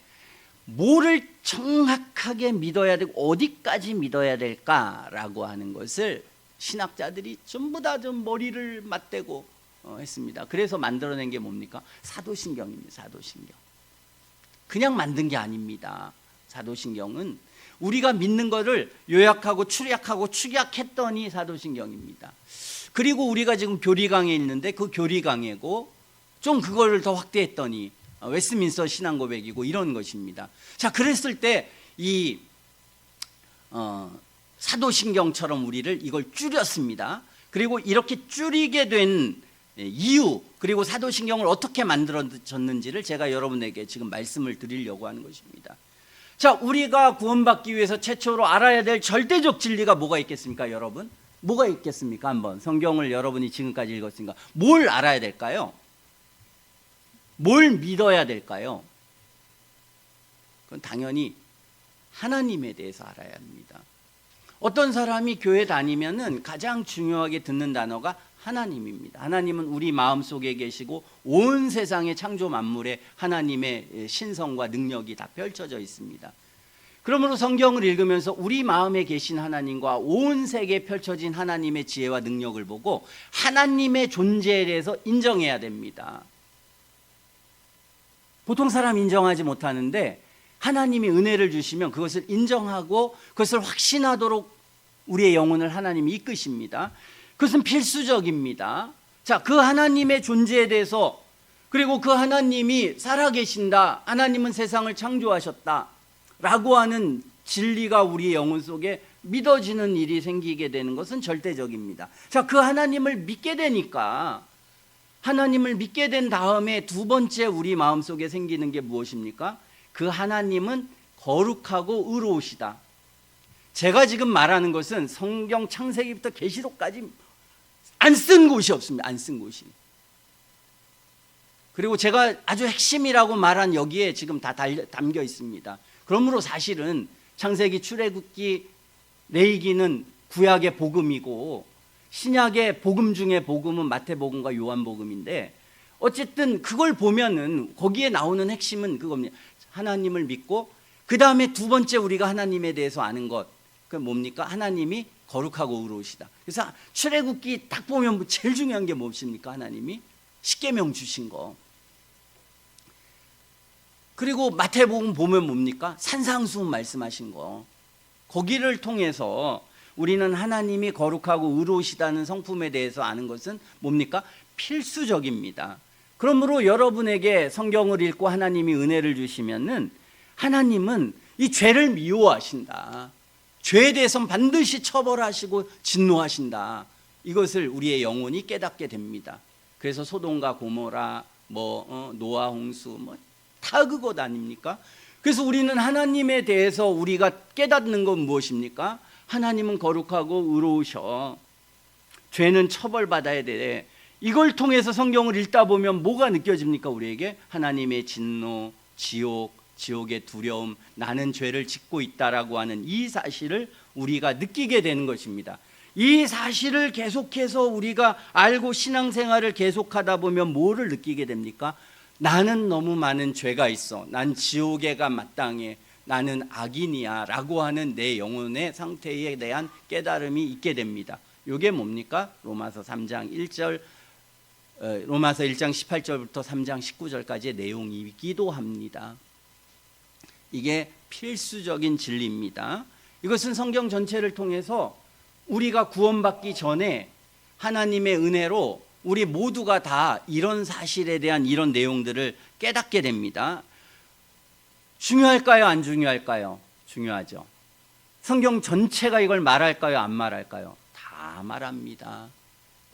뭐를 정확하게 믿어야 되고 어디까지 믿어야 될까라고 하는 것을 신학자들이 전부 다 좀 머리를 맞대고 했습니다. 그래서 만들어낸 게 뭡니까? 사도신경입니다. 사도신경. 그냥 만든 게 아닙니다. 사도신경은 우리가 믿는 것을 요약하고 추략하고 축약했더니 사도신경입니다. 그리고 우리가 지금 교리강에 있는데 그 교리강이고 좀 그거를 더 확대했더니 웨스민스터 신앙고백이고 이런 것입니다. 자, 그랬을 때 이 사도신경처럼 우리를 이걸 줄였습니다. 그리고 이렇게 줄이게 된 이유, 그리고 사도신경을 어떻게 만들어졌는지를 제가 여러분에게 지금 말씀을 드리려고 하는 것입니다. 자, 우리가 구원받기 위해서 최초로 알아야 될 절대적 진리가 뭐가 있겠습니까, 여러분? 뭐가 있겠습니까? 한번 성경을 여러분이 지금까지 읽었으니까 뭘 알아야 될까요? 뭘 믿어야 될까요? 그건 당연히 하나님에 대해서 알아야 합니다. 어떤 사람이 교회 다니면은 가장 중요하게 듣는 단어가 하나님입니다. 하나님은 우리 마음속에 계시고 온 세상의 창조 만물에 하나님의 신성과 능력이 다 펼쳐져 있습니다. 그러므로 성경을 읽으면서 우리 마음에 계신 하나님과 온 세계에 펼쳐진 하나님의 지혜와 능력을 보고 하나님의 존재에 대해서 인정해야 됩니다. 보통 사람 인정하지 못하는데 하나님이 은혜를 주시면 그것을 인정하고 그것을 확신하도록 우리의 영혼을 하나님이 이끄십니다. 그것은 필수적입니다. 자, 그 하나님의 존재에 대해서, 그리고 그 하나님이 살아계신다, 하나님은 세상을 창조하셨다 라고 하는 진리가 우리의 영혼 속에 믿어지는 일이 생기게 되는 것은 절대적입니다. 자, 그 하나님을 믿게 되니까, 하나님을 믿게 된 다음에 두 번째 우리 마음속에 생기는 게 무엇입니까? 그 하나님은 거룩하고 의로우시다. 제가 지금 말하는 것은 성경 창세기부터 계시록까지 안 쓴 곳이 없습니다. 안 쓴 곳이. 그리고 제가 아주 핵심이라고 말한 여기에 지금 다 담겨 있습니다. 그러므로 사실은 창세기, 출애굽기, 레위기는 구약의 복음이고 신약의 복음 중에 복음은 마태복음과 요한복음인데 어쨌든 그걸 보면은 거기에 나오는 핵심은 그겁니다. 하나님을 믿고 그 다음에 두 번째 우리가 하나님에 대해서 아는 것, 그 뭡니까? 하나님이 거룩하고 의로우시다. 그래서 출애굽기 딱 보면 제일 중요한 게 무엇입니까? 하나님이 십계명 주신 거. 그리고 마태복음 보면 뭡니까? 산상수훈 말씀하신 거. 거기를 통해서 우리는 하나님이 거룩하고 의로우시다는 성품에 대해서 아는 것은 뭡니까? 필수적입니다. 그러므로 여러분에게 성경을 읽고 하나님이 은혜를 주시면은 하나님은 이 죄를 미워하신다. 죄에 대해서는 반드시 처벌하시고 진노하신다. 이것을 우리의 영혼이 깨닫게 됩니다. 그래서 소돔과 고모라, 노아 홍수 다 그것 아닙니까? 그래서 우리는 하나님에 대해서 우리가 깨닫는 건 무엇입니까? 하나님은 거룩하고 의로우셔. 죄는 처벌받아야 돼. 이걸 통해서 성경을 읽다 보면 뭐가 느껴집니까? 우리에게 하나님의 진노, 지옥의 두려움, 나는 죄를 짓고 있다라고 하는 이 사실을 우리가 느끼게 되는 것입니다. 이 사실을 계속해서 우리가 알고 신앙생활을 계속하다 보면 뭐를 느끼게 됩니까? 나는 너무 많은 죄가 있어. 난 지옥에 가 마땅해. 나는 악인이야 라고 하는 내 영혼의 상태에 대한 깨달음이 있게 됩니다. 이게 뭡니까? 로마서 1장 18절부터 3장 19절까지의 내용이기도 합니다. 이게 필수적인 진리입니다. 이것은 성경 전체를 통해서 우리가 구원받기 전에 하나님의 은혜로 우리 모두가 다 이런 사실에 대한 이런 내용들을 깨닫게 됩니다. 중요할까요? 안 중요할까요? 중요하죠. 성경 전체가 이걸 말할까요? 안 말할까요? 다 말합니다.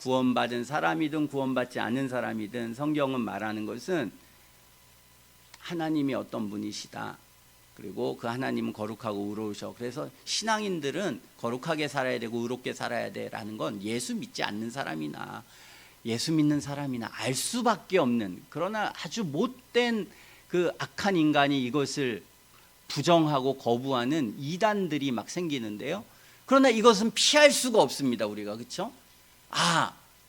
구원받은 사람이든 구원받지 않은 사람이든 성경은 말하는 것은 하나님이 어떤 분이시다. 그리고 그 하나님은 거룩하고 의로우셔. 그래서 신앙인들은 거룩하게 살아야 되고 의롭게 살아야 돼라는 건 예수 믿지 않는 사람이나 예수 믿는 사람이나 알 수밖에 없는, 그러나 아주 못된 그 악한 인간이 이것을 부정하고 거부하는 이단들이 막 생기는데요. 그러나 이것은 피할 수가 없습니다. 우리가, 그렇죠?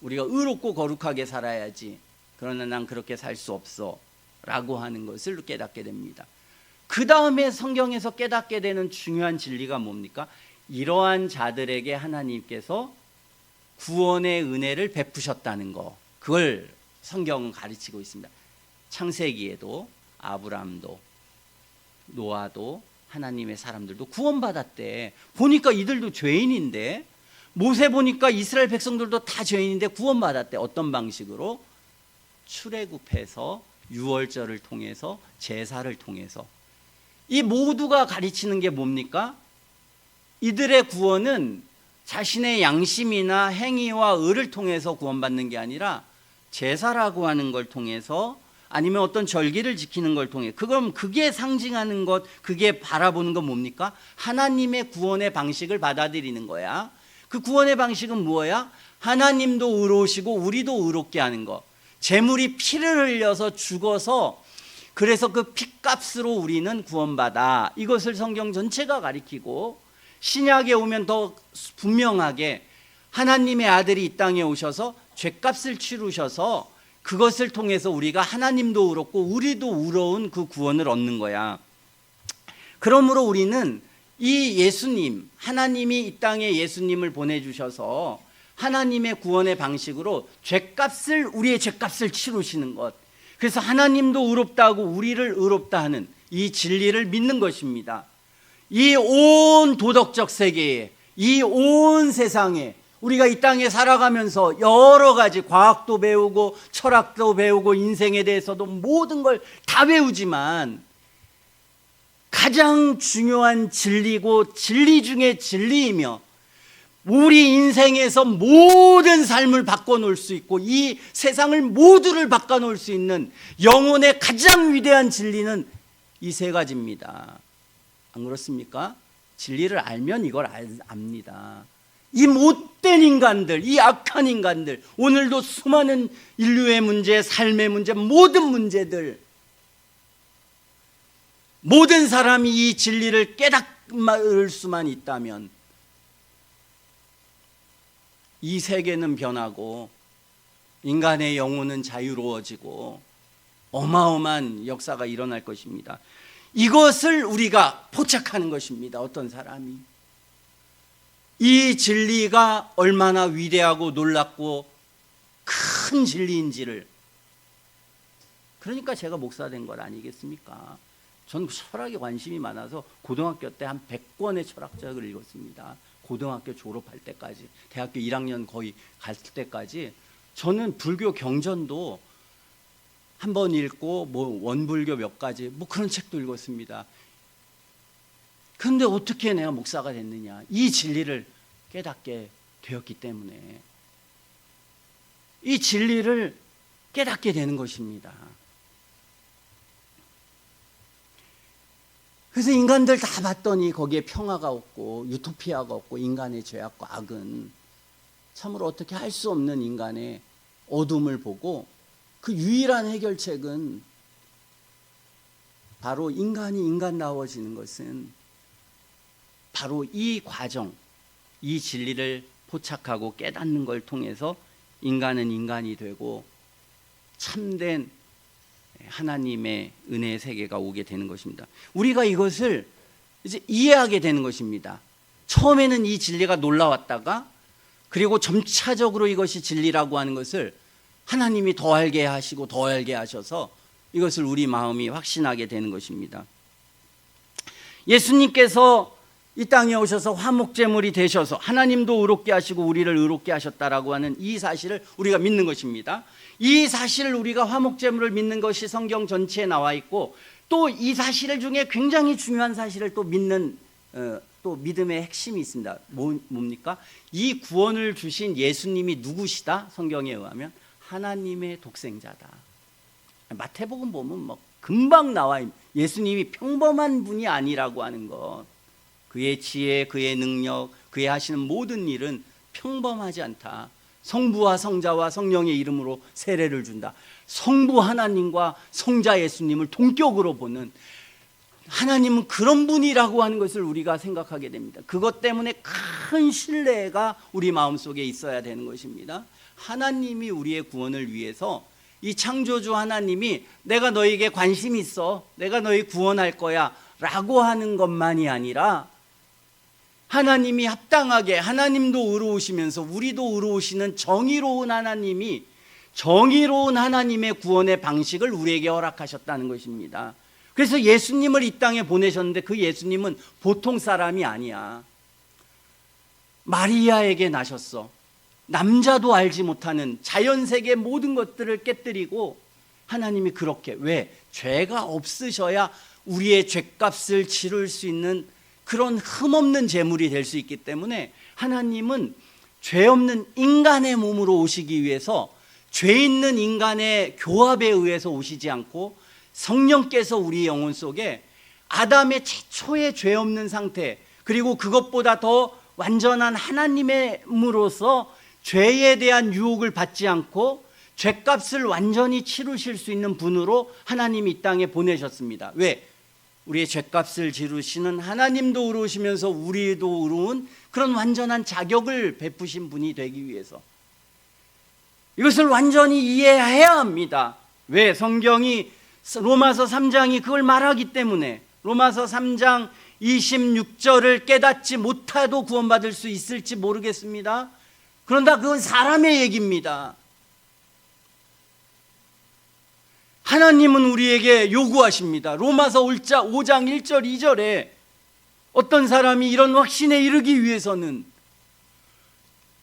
우리가 의롭고 거룩하게 살아야지. 그러나 난 그렇게 살 수 없어 라고 하는 것을 깨닫게 됩니다. 그 다음에 성경에서 깨닫게 되는 중요한 진리가 뭡니까? 이러한 자들에게 하나님께서 구원의 은혜를 베푸셨다는 거, 그걸 성경은 가르치고 있습니다. 창세기에도 아브라함도 노아도 하나님의 사람들도 구원받았대. 보니까 이들도 죄인인데, 모세 보니까 이스라엘 백성들도 다 죄인인데 구원받았대. 어떤 방식으로? 출애굽해서 유월절을 통해서, 제사를 통해서. 이 모두가 가르치는 게 뭡니까? 이들의 구원은 자신의 양심이나 행위와 의를 통해서 구원받는 게 아니라 제사라고 하는 걸 통해서, 아니면 어떤 절기를 지키는 걸 통해. 그럼 그게 상징하는 것, 그게 바라보는 건 뭡니까? 하나님의 구원의 방식을 받아들이는 거야. 그 구원의 방식은 뭐야? 하나님도 의로우시고 우리도 의롭게 하는 거. 제물이 피를 흘려서 죽어서, 그래서 그 피값으로 우리는 구원받아. 이것을 성경 전체가 가리키고, 신약에 오면 더 분명하게 하나님의 아들이 이 땅에 오셔서 죄값을 치르셔서 그것을 통해서 우리가 하나님도 의롭고 우리도 의로운 그 구원을 얻는 거야. 그러므로 우리는 이 예수님, 하나님이 이 땅에 예수님을 보내주셔서 하나님의 구원의 방식으로 죄값을, 우리의 죄값을 치르시는 것, 그래서 하나님도 의롭다고 우리를 의롭다 하는 이 진리를 믿는 것입니다. 이 온 도덕적 세계에, 이 온 세상에 우리가 이 땅에 살아가면서 여러 가지 과학도 배우고 철학도 배우고 인생에 대해서도 모든 걸 다 배우지만, 가장 중요한 진리고 진리 중에 진리이며 우리 인생에서 모든 삶을 바꿔놓을 수 있고 이 세상을 모두를 바꿔놓을 수 있는 영혼의 가장 위대한 진리는 이 세 가지입니다. 안 그렇습니까? 진리를 알면 이걸 압니다. 이 못된 인간들, 이 악한 인간들, 오늘도 수많은 인류의 문제, 삶의 문제, 모든 문제들, 모든 사람이 이 진리를 깨닫을 수만 있다면 이 세계는 변하고 인간의 영혼은 자유로워지고 어마어마한 역사가 일어날 것입니다. 이것을 우리가 포착하는 것입니다. 어떤 사람이 이 진리가 얼마나 위대하고 놀랍고 큰 진리인지를. 그러니까 제가 목사 된 것 아니겠습니까? 전 철학에 관심이 많아서 고등학교 때 한 100권의 철학책을 읽었습니다. 고등학교 졸업할 때까지, 대학교 1학년 거의 갈 때까지. 저는 불교 경전도 한 번 읽고 원불교 몇 가지 그런 책도 읽었습니다. 그런데 어떻게 내가 목사가 됐느냐? 이 진리를 깨닫게 되었기 때문에. 이 진리를 깨닫게 되는 것입니다. 그래서 인간들 다 봤더니 거기에 평화가 없고 유토피아가 없고 인간의 죄악과 악은 참으로 어떻게 할 수 없는 인간의 어둠을 보고, 그 유일한 해결책은 바로 인간이 인간다워지는 것은 바로 이 과정, 이 진리를 포착하고 깨닫는 걸 통해서 인간은 인간이 되고 참된 하나님의 은혜의 세계가 오게 되는 것입니다. 우리가 이것을 이제 이해하게 되는 것입니다. 처음에는 이 진리가 놀라웠다가, 그리고 점차적으로 이것이 진리라고 하는 것을 하나님이 더 알게 하시고 더 알게 하셔서 이것을 우리 마음이 확신하게 되는 것입니다. 예수님께서 이 땅에 오셔서 화목제물이 되셔서 하나님도 의롭게 하시고 우리를 의롭게 하셨다라고 하는 이 사실을 우리가 믿는 것입니다. 이 사실을, 우리가 화목제물을 믿는 것이 성경 전체에 나와 있고, 또 이 사실 중에 굉장히 중요한 사실을 또 믿는 또 믿음의 핵심이 있습니다. 뭡니까? 이 구원을 주신 예수님이 누구시다? 성경에 의하면 하나님의 독생자다. 마태복음 보면 금방 나와 있는, 예수님이 평범한 분이 아니라고 하는 것. 그의 지혜, 그의 능력, 그의 하시는 모든 일은 평범하지 않다. 성부와 성자와 성령의 이름으로 세례를 준다. 성부 하나님과 성자 예수님을 동격으로 보는 하나님은 그런 분이라고 하는 것을 우리가 생각하게 됩니다. 그것 때문에 큰 신뢰가 우리 마음속에 있어야 되는 것입니다. 하나님이 우리의 구원을 위해서, 이 창조주 하나님이 내가 너에게 관심 있어, 내가 너희 구원할 거야 라고 하는 것만이 아니라, 하나님이 합당하게, 하나님도 의로우시면서 우리도 의로우시는 정의로운 하나님이, 정의로운 하나님의 구원의 방식을 우리에게 허락하셨다는 것입니다. 그래서 예수님을 이 땅에 보내셨는데 그 예수님은 보통 사람이 아니야. 마리아에게 나셨어. 남자도 알지 못하는 자연세계 모든 것들을 깨뜨리고, 하나님이 그렇게, 왜? 죄가 없으셔야 우리의 죄값을 치를 수 있는 그런 흠없는 제물이 될 수 있기 때문에, 하나님은 죄 없는 인간의 몸으로 오시기 위해서 죄 있는 인간의 교합에 의해서 오시지 않고, 성령께서 우리 영혼 속에 아담의 최초의 죄 없는 상태, 그리고 그것보다 더 완전한 하나님의 몸으로서 죄에 대한 유혹을 받지 않고 죄값을 완전히 치르실 수 있는 분으로 하나님이 이 땅에 보내셨습니다. 왜? 우리의 죄값을 지르시는 하나님도 의로우시면서 우리도 의로운 그런 완전한 자격을 베푸신 분이 되기 위해서. 이것을 완전히 이해해야 합니다. 왜? 성경이, 로마서 3장이 그걸 말하기 때문에. 로마서 3장 26절을 깨닫지 못해도 구원받을 수 있을지 모르겠습니다. 그런다 그건 사람의 얘기입니다. 하나님은 우리에게 요구하십니다. 로마서 5장 1절 2절에 어떤 사람이 이런 확신에 이르기 위해서는,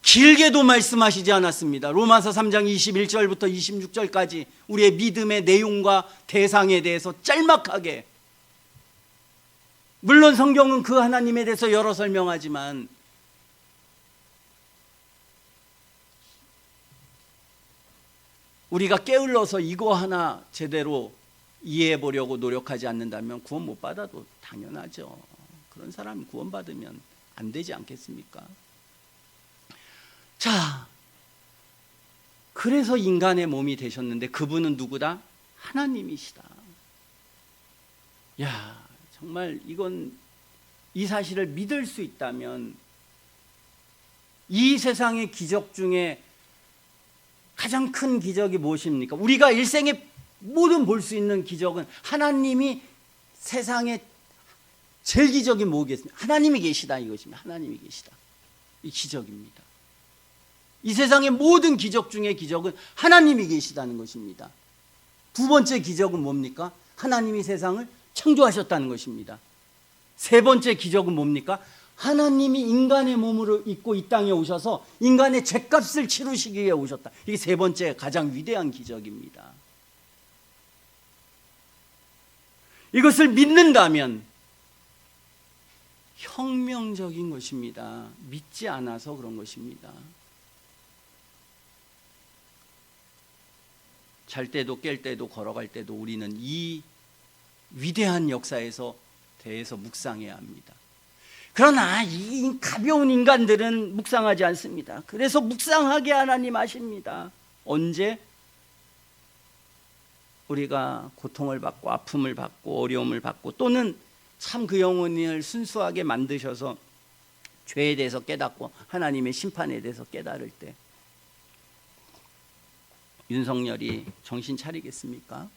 길게도 말씀하시지 않았습니다. 로마서 3장 21절부터 26절까지 우리의 믿음의 내용과 대상에 대해서 짤막하게, 물론 성경은 그 하나님에 대해서 여러 설명하지만 우리가 게을러서 이거 하나 제대로 이해해 보려고 노력하지 않는다면 구원 못 받아도 당연하죠. 그런 사람이 구원받으면 안 되지 않겠습니까? 자, 그래서 인간의 몸이 되셨는데 그분은 누구다? 하나님이시다. 야, 정말 이건, 이 사실을 믿을 수 있다면 이 세상의 기적 중에 가장 큰 기적이 무엇입니까? 우리가 일생에 모든 볼 수 있는 기적은, 하나님이 세상에 제일 기적이 뭐겠습니까? 하나님이 계시다, 이것입니다. 하나님이 계시다, 이 기적입니다. 이 세상의 모든 기적 중에 기적은 하나님이 계시다는 것입니다. 두 번째 기적은 뭡니까? 하나님이 세상을 창조하셨다는 것입니다. 세 번째 기적은 뭡니까? 하나님이 인간의 몸으로 입고 이 땅에 오셔서 인간의 죄값을 치르시기 위해 오셨다. 이게 세 번째 가장 위대한 기적입니다. 이것을 믿는다면 혁명적인 것입니다. 믿지 않아서 그런 것입니다. 잘 때도 깰 때도 걸어갈 때도 우리는 이 위대한 역사에서 대해서 묵상해야 합니다. 그러나 이 가벼운 인간들은 묵상하지 않습니다. 그래서 묵상하게 하나님 하십니다. 언제? 우리가 고통을 받고 아픔을 받고 어려움을 받고, 또는 참 그 영혼을 순수하게 만드셔서 죄에 대해서 깨닫고 하나님의 심판에 대해서 깨달을 때, 윤석열이 정신 차리겠습니까?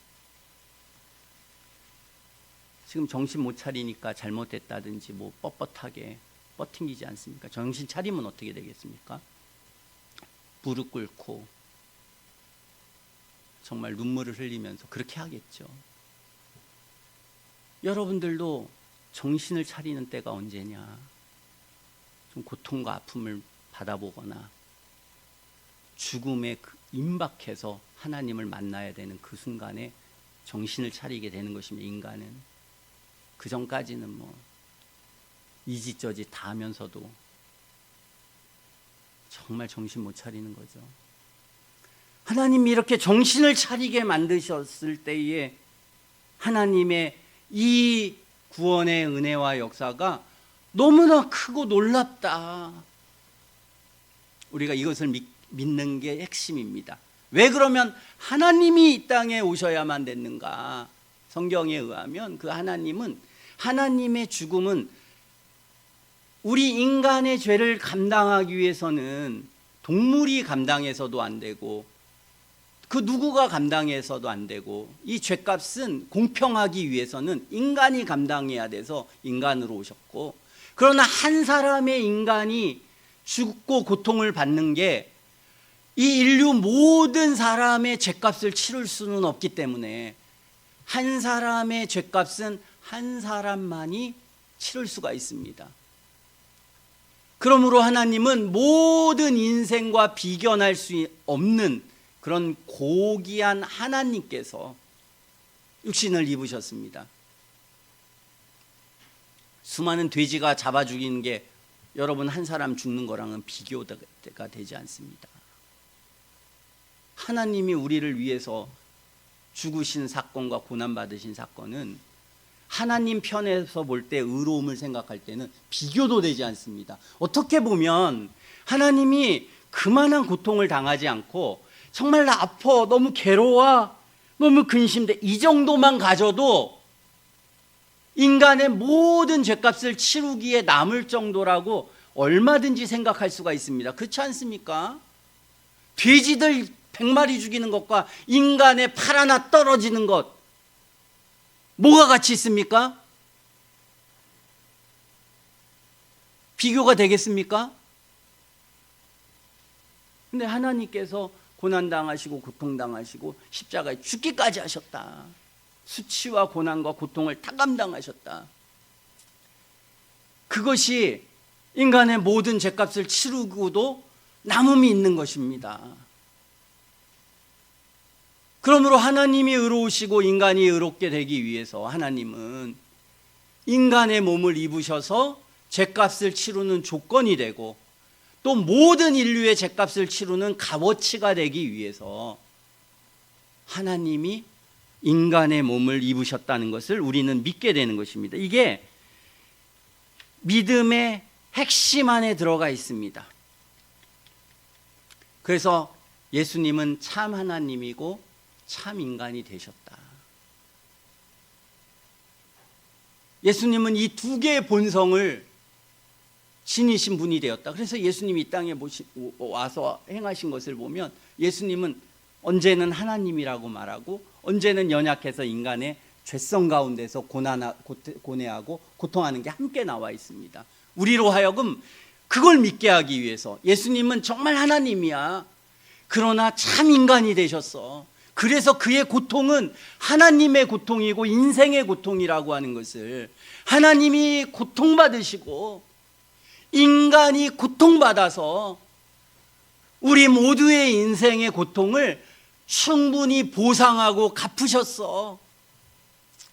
지금 정신 못 차리니까 잘못했다든지 뭐 뻣뻣하게 뻗팅기지 않습니까? 정신 차리면 어떻게 되겠습니까? 무릎 꿇고 정말 눈물을 흘리면서 그렇게 하겠죠. 여러분들도 정신을 차리는 때가 언제냐? 좀 고통과 아픔을 받아보거나 죽음에 임박해서 하나님을 만나야 되는 그 순간에 정신을 차리게 되는 것입니다. 인간은 그 전까지는 뭐 이지저지 다 하면서도 정말 정신 못 차리는 거죠. 하나님이 이렇게 정신을 차리게 만드셨을 때에 하나님의 이 구원의 은혜와 역사가 너무나 크고 놀랍다. 우리가 이것을 믿는 게 핵심입니다. 왜 그러면 하나님이 이 땅에 오셔야만 됐는가? 성경에 의하면 그 하나님은 하나님의 죽음은 우리 인간의 죄를 감당하기 위해서는 동물이 감당해서도 안 되고 그 누구가 감당해서도 안 되고, 이 죄값은 공평하기 위해서는 인간이 감당해야 돼서 인간으로 오셨고, 그러나 한 사람의 인간이 죽고 고통을 받는 게 이 인류 모든 사람의 죄값을 치를 수는 없기 때문에 한 사람의 죄값은 한 사람만이 치를 수가 있습니다. 그러므로 하나님은 모든 인생과 비견할 수 없는 그런 고귀한 하나님께서 육신을 입으셨습니다. 수많은 돼지가 잡아 죽이는 게 여러분 한 사람 죽는 거랑은 비교가 되지 않습니다. 하나님이 우리를 위해서 죽으신 사건과 고난받으신 사건은 하나님 편에서 볼 때 의로움을 생각할 때는 비교도 되지 않습니다. 어떻게 보면 하나님이 그만한 고통을 당하지 않고 정말 나 아파, 너무 괴로워, 너무 근심돼, 이 정도만 가져도 인간의 모든 죄값을 치르기에 남을 정도라고 얼마든지 생각할 수가 있습니다. 그렇지 않습니까? 돼지들 100마리 죽이는 것과 인간의 팔 하나 떨어지는 것, 뭐가 같이 있습니까? 비교가 되겠습니까? 근데 하나님께서 고난당하시고 고통당하시고 십자가에 죽기까지 하셨다. 수치와 고난과 고통을 다 감당하셨다. 그것이 인간의 모든 죄값을 치르고도 남음이 있는 것입니다. 그러므로 하나님이 의로우시고 인간이 의롭게 되기 위해서 하나님은 인간의 몸을 입으셔서 죄값을 치르는 조건이 되고 또 모든 인류의 죄값을 치르는 값어치가 되기 위해서 하나님이 인간의 몸을 입으셨다는 것을 우리는 믿게 되는 것입니다. 이게 믿음의 핵심 안에 들어가 있습니다. 그래서 예수님은 참 하나님이고 참 인간이 되셨다. 예수님은 이 두 개의 본성을 지니신 분이 되었다. 그래서 예수님이 이 땅에 와서 행하신 것을 보면 예수님은 언제는 하나님이라고 말하고 언제는 연약해서 인간의 죄성 가운데서 고뇌하고 고통하는 게 함께 나와 있습니다. 우리로 하여금 그걸 믿게 하기 위해서 예수님은 정말 하나님이야. 그러나 참 인간이 되셨어. 그래서 그의 고통은 하나님의 고통이고 인생의 고통이라고 하는 것을, 하나님이 고통받으시고 인간이 고통받아서 우리 모두의 인생의 고통을 충분히 보상하고 갚으셨어.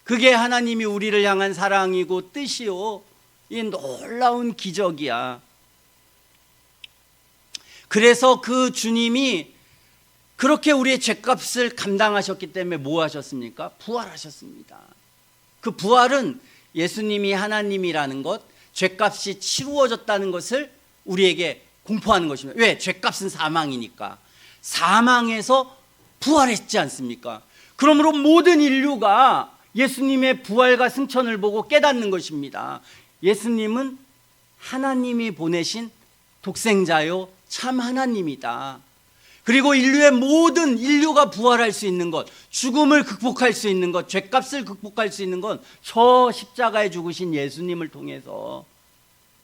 그게 하나님이 우리를 향한 사랑이고 뜻이요, 이 놀라운 기적이야. 그래서 그 주님이 그렇게 우리의 죄값을 감당하셨기 때문에 뭐 하셨습니까? 부활하셨습니다. 그 부활은 예수님이 하나님이라는 것, 죄값이 치루어졌다는 것을 우리에게 공포하는 것입니다. 왜? 죄값은 사망이니까. 사망에서 부활했지 않습니까? 그러므로 모든 인류가 예수님의 부활과 승천을 보고 깨닫는 것입니다. 예수님은 하나님이 보내신 독생자요 참 하나님이다. 그리고 인류의 모든 인류가 부활할 수 있는 것, 죽음을 극복할 수 있는 것, 죄값을 극복할 수 있는 건 저 십자가에 죽으신 예수님을 통해서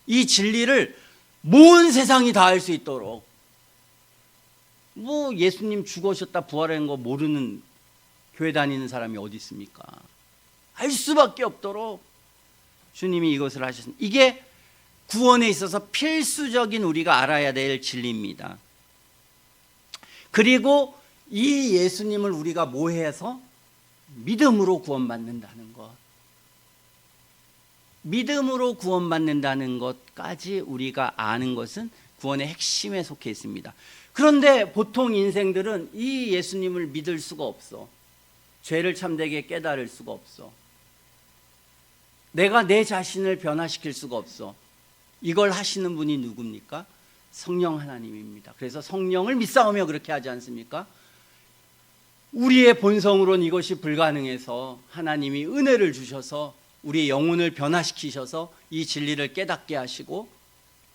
이 진리를 모든 세상이 다 알 수 있도록, 뭐 예수님 죽으셨다 부활한 거 모르는 교회 다니는 사람이 어디 있습니까? 알 수밖에 없도록 주님이 이것을 하셨습니다. 이게 구원에 있어서 필수적인 우리가 알아야 될 진리입니다. 그리고 이 예수님을 우리가 뭐 해서? 믿음으로 구원받는다는 것. 믿음으로 구원받는다는 것까지 우리가 아는 것은 구원의 핵심에 속해 있습니다. 그런데 보통 인생들은 이 예수님을 믿을 수가 없어. 죄를 참되게 깨달을 수가 없어. 내가 내 자신을 변화시킬 수가 없어. 이걸 하시는 분이 누굽니까? 성령 하나님입니다. 그래서 성령을 믿사오며 그렇게 하지 않습니까? 우리의 본성으로는 이것이 불가능해서 하나님이 은혜를 주셔서 우리의 영혼을 변화시키셔서 이 진리를 깨닫게 하시고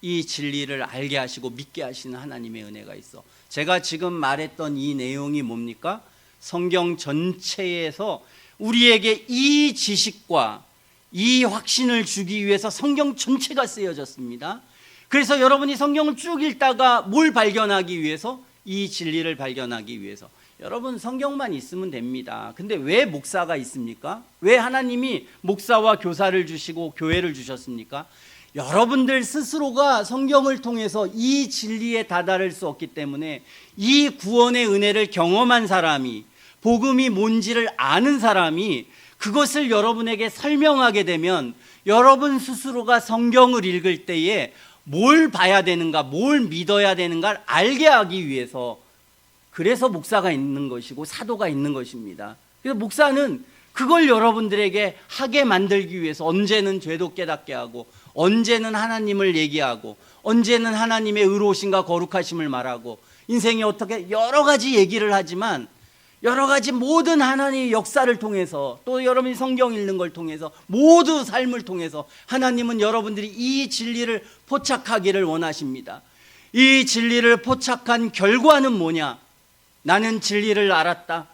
이 진리를 알게 하시고 믿게 하시는 하나님의 은혜가 있어. 제가 지금 말했던 이 내용이 뭡니까? 성경 전체에서 우리에게 이 지식과 이 확신을 주기 위해서 성경 전체가 쓰여졌습니다. 그래서 여러분이 성경을 쭉 읽다가 뭘 발견하기 위해서? 이 진리를 발견하기 위해서. 여러분 성경만 있으면 됩니다. 근데 왜 목사가 있습니까? 왜 하나님이 목사와 교사를 주시고 교회를 주셨습니까? 여러분들 스스로가 성경을 통해서 이 진리에 다다를 수 없기 때문에 이 구원의 은혜를 경험한 사람이, 복음이 뭔지를 아는 사람이 그것을 여러분에게 설명하게 되면 여러분 스스로가 성경을 읽을 때에 뭘 봐야 되는가, 뭘 믿어야 되는가를 알게 하기 위해서, 그래서 목사가 있는 것이고 사도가 있는 것입니다. 그래서 목사는 그걸 여러분들에게 하게 만들기 위해서 언제는 죄도 깨닫게 하고, 언제는 하나님을 얘기하고, 언제는 하나님의 의로우심과 거룩하심을 말하고, 인생이 어떻게 여러 가지 얘기를 하지만 여러 가지 모든 하나님의 역사를 통해서, 또 여러분이 성경 읽는 걸 통해서, 모두 삶을 통해서 하나님은 여러분들이 이 진리를 포착하기를 원하십니다. 이 진리를 포착한 결과는 뭐냐? 나는 진리를 알았다.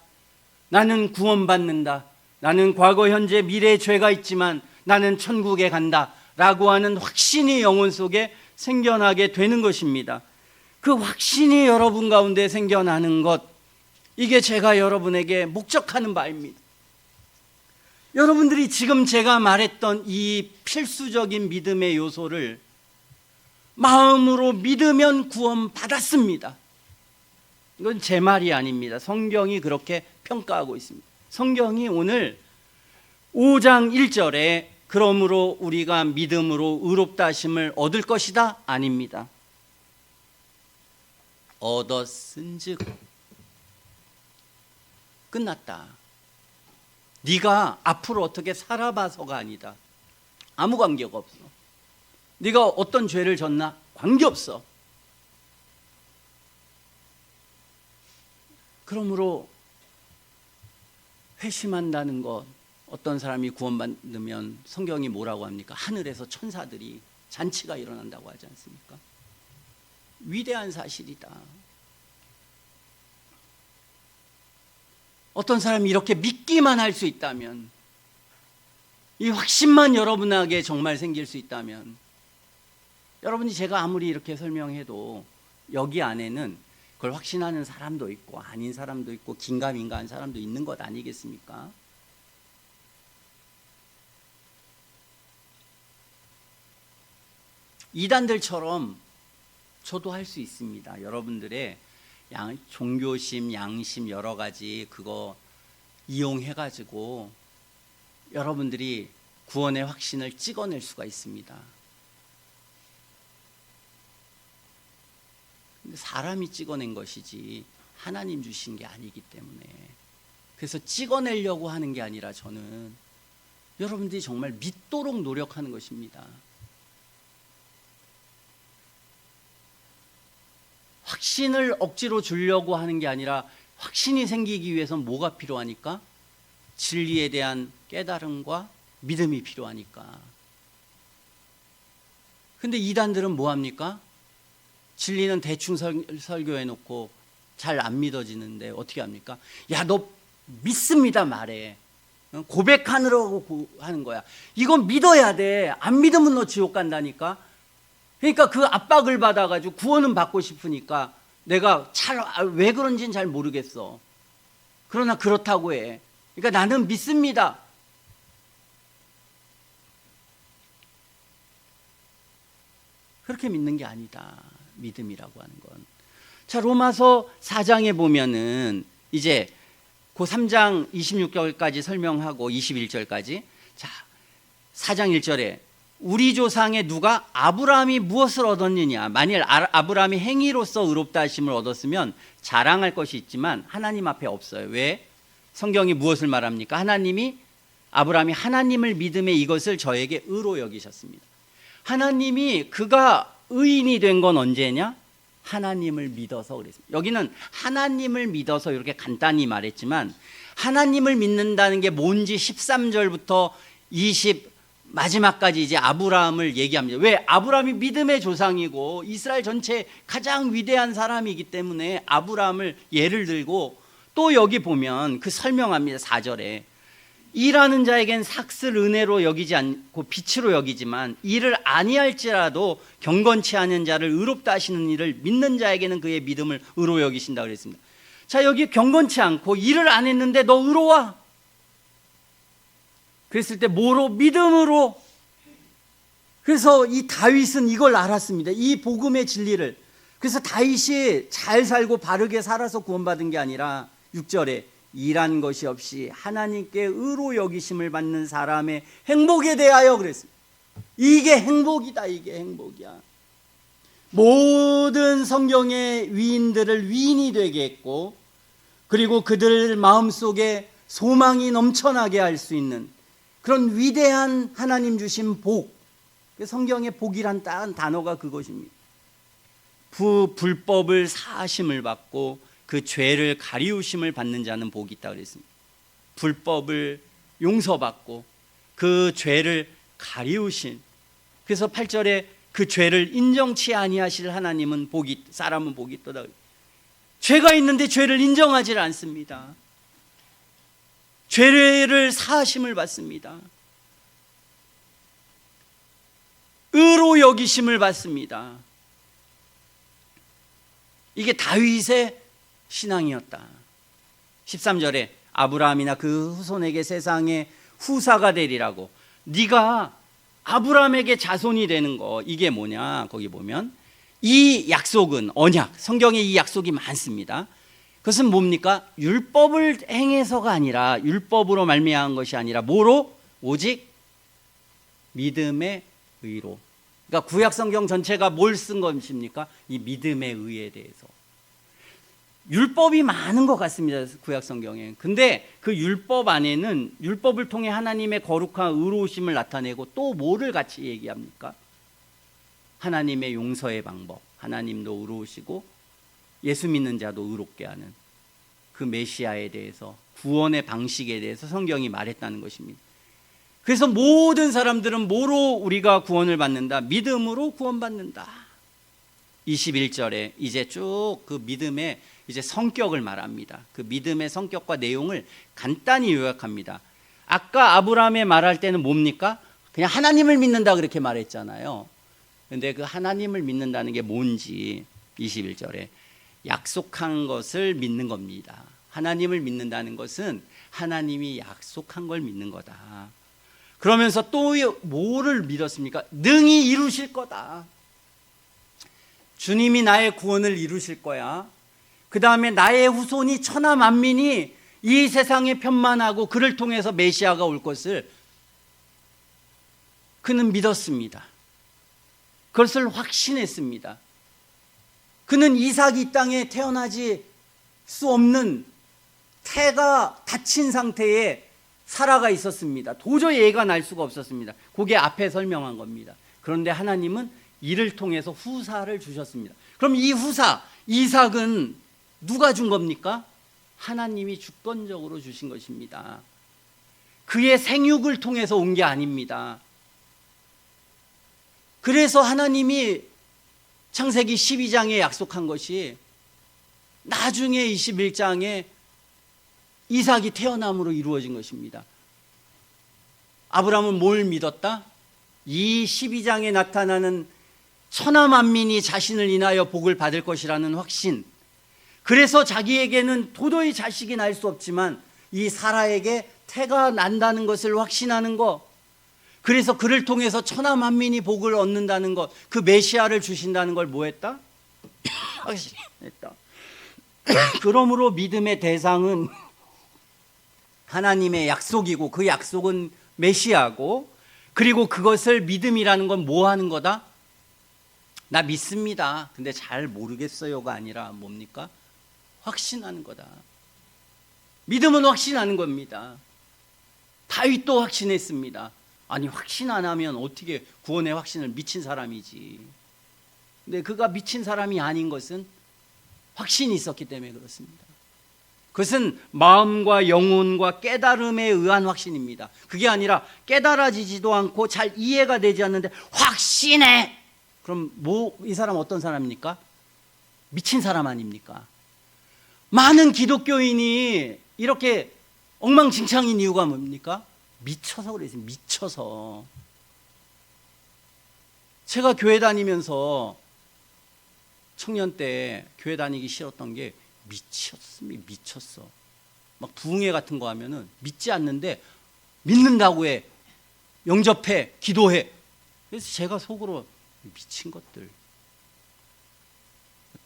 나는 구원받는다. 나는 과거, 현재, 미래에 죄가 있지만 나는 천국에 간다 라고 하는 확신이 영혼 속에 생겨나게 되는 것입니다. 그 확신이 여러분 가운데 생겨나는 것, 이게 제가 여러분에게 목적하는 바입니다. 여러분들이 지금 제가 말했던 이 필수적인 믿음의 요소를 마음으로 믿으면 구원받았습니다. 이건 제 말이 아닙니다. 성경이 그렇게 평가하고 있습니다. 성경이 오늘 5장 1절에 그러므로 우리가 믿음으로 의롭다 하심을 얻을 것이다? 아닙니다. 얻었은즉 끝났다. 네가 앞으로 어떻게 살아봐서가 아니다. 아무 관계가 없어. 네가 어떤 죄를 졌나? 관계없어. 그러므로 회심한다는 것, 어떤 사람이 구원받으면 성경이 뭐라고 합니까? 하늘에서 천사들이 잔치가 일어난다고 하지 않습니까? 위대한 사실이다. 어떤 사람이 이렇게 믿기만 할 수 있다면, 이 확신만 여러분에게 정말 생길 수 있다면, 여러분이 제가 아무리 이렇게 설명해도 여기 안에는 그걸 확신하는 사람도 있고 아닌 사람도 있고 긴가민가한 사람도 있는 것 아니겠습니까? 이단들처럼 저도 할 수 있습니다. 여러분들의 종교심, 양심 여러 가지 그거 이용해가지고 여러분들이 구원의 확신을 찍어낼 수가 있습니다. 근데 사람이 찍어낸 것이지 하나님 주신 게 아니기 때문에, 그래서 찍어내려고 하는 게 아니라 저는 여러분들이 정말 믿도록 노력하는 것입니다. 확신을 억지로 주려고 하는 게 아니라 확신이 생기기 위해서는 뭐가 필요하니까? 진리에 대한 깨달음과 믿음이 필요하니까. 근데 이단들은 뭐 합니까? 진리는 대충 설교해 놓고 잘 안 믿어지는데 어떻게 합니까? 야, 너 믿습니다 말해. 고백하느라고 하는 거야. 이건 믿어야 돼. 안 믿으면 너 지옥 간다니까. 그러니까 그 압박을 받아가지고 구원은 받고 싶으니까 내가 왜 그런지는 잘 모르겠어. 그러나 그렇다고 해. 그러니까 나는 믿습니다. 그렇게 믿는 게 아니다. 믿음이라고 하는 건. 자, 로마서 4장에 보면은 이제 그 3장 26절까지 설명하고 21절까지, 자, 4장 1절에 우리 조상의 누가 아브라함이 무엇을 얻었느냐? 만일 아브라함이 행위로서 의롭다 하심을 얻었으면 자랑할 것이 있지만 하나님 앞에 없어요. 왜? 성경이 무엇을 말합니까? 아브라함이 하나님을 믿음에 이것을 저에게 의로 여기셨습니다. 하나님이 그가 의인이 된 건 언제냐? 하나님을 믿어서 그랬습니다. 여기는 하나님을 믿어서 이렇게 간단히 말했지만 하나님을 믿는다는 게 뭔지 13절부터 마지막까지 이제 아브라함을 얘기합니다. 왜? 아브라함이 믿음의 조상이고 이스라엘 전체 가장 위대한 사람이기 때문에 아브라함을 예를 들고, 또 여기 보면 그 설명합니다. 4절에 일하는 자에겐 삭슬 은혜로 여기지 않고 빛으로 여기지만 일을 아니할지라도 경건치 않은 자를 의롭다 하시는 일을 믿는 자에게는 그의 믿음을 의로 여기신다 그랬습니다. 자, 여기 경건치 않고 일을 안 했는데 너 의로워. 그랬을 때 뭐로? 믿음으로. 그래서 이 다윗은 이걸 알았습니다. 이 복음의 진리를. 그래서 다윗이 잘 살고 바르게 살아서 구원받은 게 아니라 6절에 일한 것이 없이 하나님께 의로 여기심을 받는 사람의 행복에 대하여 그랬습니다. 이게 행복이다. 이게 행복이야. 모든 성경의 위인들을 위인이 되게 했고, 그리고 그들 마음속에 소망이 넘쳐나게 할 수 있는 그런 위대한 하나님 주신 복, 성경의 복이란 단어가 그것입니다. 불법을 사하심을 받고 그 죄를 가리우심을 받는 자는 복이 있다 그랬습니다. 불법을 용서받고 그 죄를 가리우신, 그래서 8절에 그 죄를 인정치 아니하실 하나님은 사람은 복이 있도다. 죄가 있는데 죄를 인정하지 않습니다. 죄를 사하심을 받습니다. 의로 여기심을 받습니다. 이게 다윗의 신앙이었다. 13절에 아브라함이나 그 후손에게 세상의 후사가 되리라고. 네가 아브라함에게 자손이 되는 거, 이게 뭐냐? 거기 보면 이 약속은 언약, 성경에 이 약속이 많습니다. 그것은 뭡니까? 율법을 행해서가 아니라, 율법으로 말미암은 것이 아니라 뭐로? 오직 믿음의 의로. 그러니까 구약 성경 전체가 뭘 쓴 것입니까? 이 믿음의 의에 대해서. 율법이 많은 것 같습니다. 구약 성경에. 근데 그 율법 안에는 율법을 통해 하나님의 거룩한 의로우심을 나타내고 또 뭐를 같이 얘기합니까? 하나님의 용서의 방법. 하나님도 의로우시고 예수 믿는 자도 의롭게 하는 그 메시아에 대해서, 구원의 방식에 대해서 성경이 말했다는 것입니다. 그래서 모든 사람들은 뭐로 우리가 구원을 받는다? 믿음으로 구원받는다. 21절에 이제 쭉 그 믿음의 이제 성격을 말합니다. 그 믿음의 성격과 내용을 간단히 요약합니다. 아까 아브라함의 말할 때는 뭡니까? 그냥 하나님을 믿는다 그렇게 말했잖아요. 근데 그 하나님을 믿는다는 게 뭔지 21절에 약속한 것을 믿는 겁니다. 하나님을 믿는다는 것은 하나님이 약속한 걸 믿는 거다. 그러면서 또 뭐를 믿었습니까? 능히 이루실 거다. 주님이 나의 구원을 이루실 거야. 그 다음에 나의 후손이 천하 만민이 이 세상에 편만하고 그를 통해서 메시아가 올 것을 그는 믿었습니다. 그것을 확신했습니다. 그는 이삭이 이 땅에 태어나지 수 없는 태가 닫힌 상태에 사라가 있었습니다. 도저히 애가 날 수가 없었습니다. 그게 앞에 설명한 겁니다. 그런데 하나님은 이를 통해서 후사를 주셨습니다. 그럼 이 후사 이삭은 누가 준 겁니까? 하나님이 주권적으로 주신 것입니다. 그의 생육을 통해서 온 게 아닙니다. 그래서 하나님이 창세기 12장에 약속한 것이 나중에 21장에 이삭이 태어남으로 이루어진 것입니다. 아브라함은 뭘 믿었다? 이 12장에 나타나는 천하 만민이 자신을 인하여 복을 받을 것이라는 확신. 그래서 자기에게는 도저히 자식이 날 수 없지만 이 사라에게 태가 난다는 것을 확신하는 것. 그래서 그를 통해서 천하 만민이 복을 얻는다는 것, 그 메시아를 주신다는 걸 뭐 했다? 확신했다. 그러므로 믿음의 대상은 하나님의 약속이고 그 약속은 메시아고, 그리고 그것을 믿음이라는 건 뭐 하는 거다? 나 믿습니다. 근데 잘 모르겠어요가 아니라 뭡니까? 확신하는 거다. 믿음은 확신하는 겁니다. 다윗도 확신했습니다. 아니 확신 안 하면 어떻게 구원의 확신을 미친 사람이지. 근데 그가 미친 사람이 아닌 것은 확신이 있었기 때문에 그렇습니다. 그것은 마음과 영혼과 깨달음에 의한 확신입니다. 그게 아니라 깨달아지지도 않고 잘 이해가 되지 않는데 확신해. 그럼 이 사람 어떤 사람입니까? 미친 사람 아닙니까? 많은 기독교인이 이렇게 엉망진창인 이유가 뭡니까? 미쳐서 그래요. 미쳐서. 제가 교회 다니면서 청년 때 교회 다니기 싫었던 게 미쳤어. 막 부흥회 같은 거 하면은 믿지 않는데 믿는다고 해. 영접해. 기도해. 그래서 제가 속으로 미친 것들.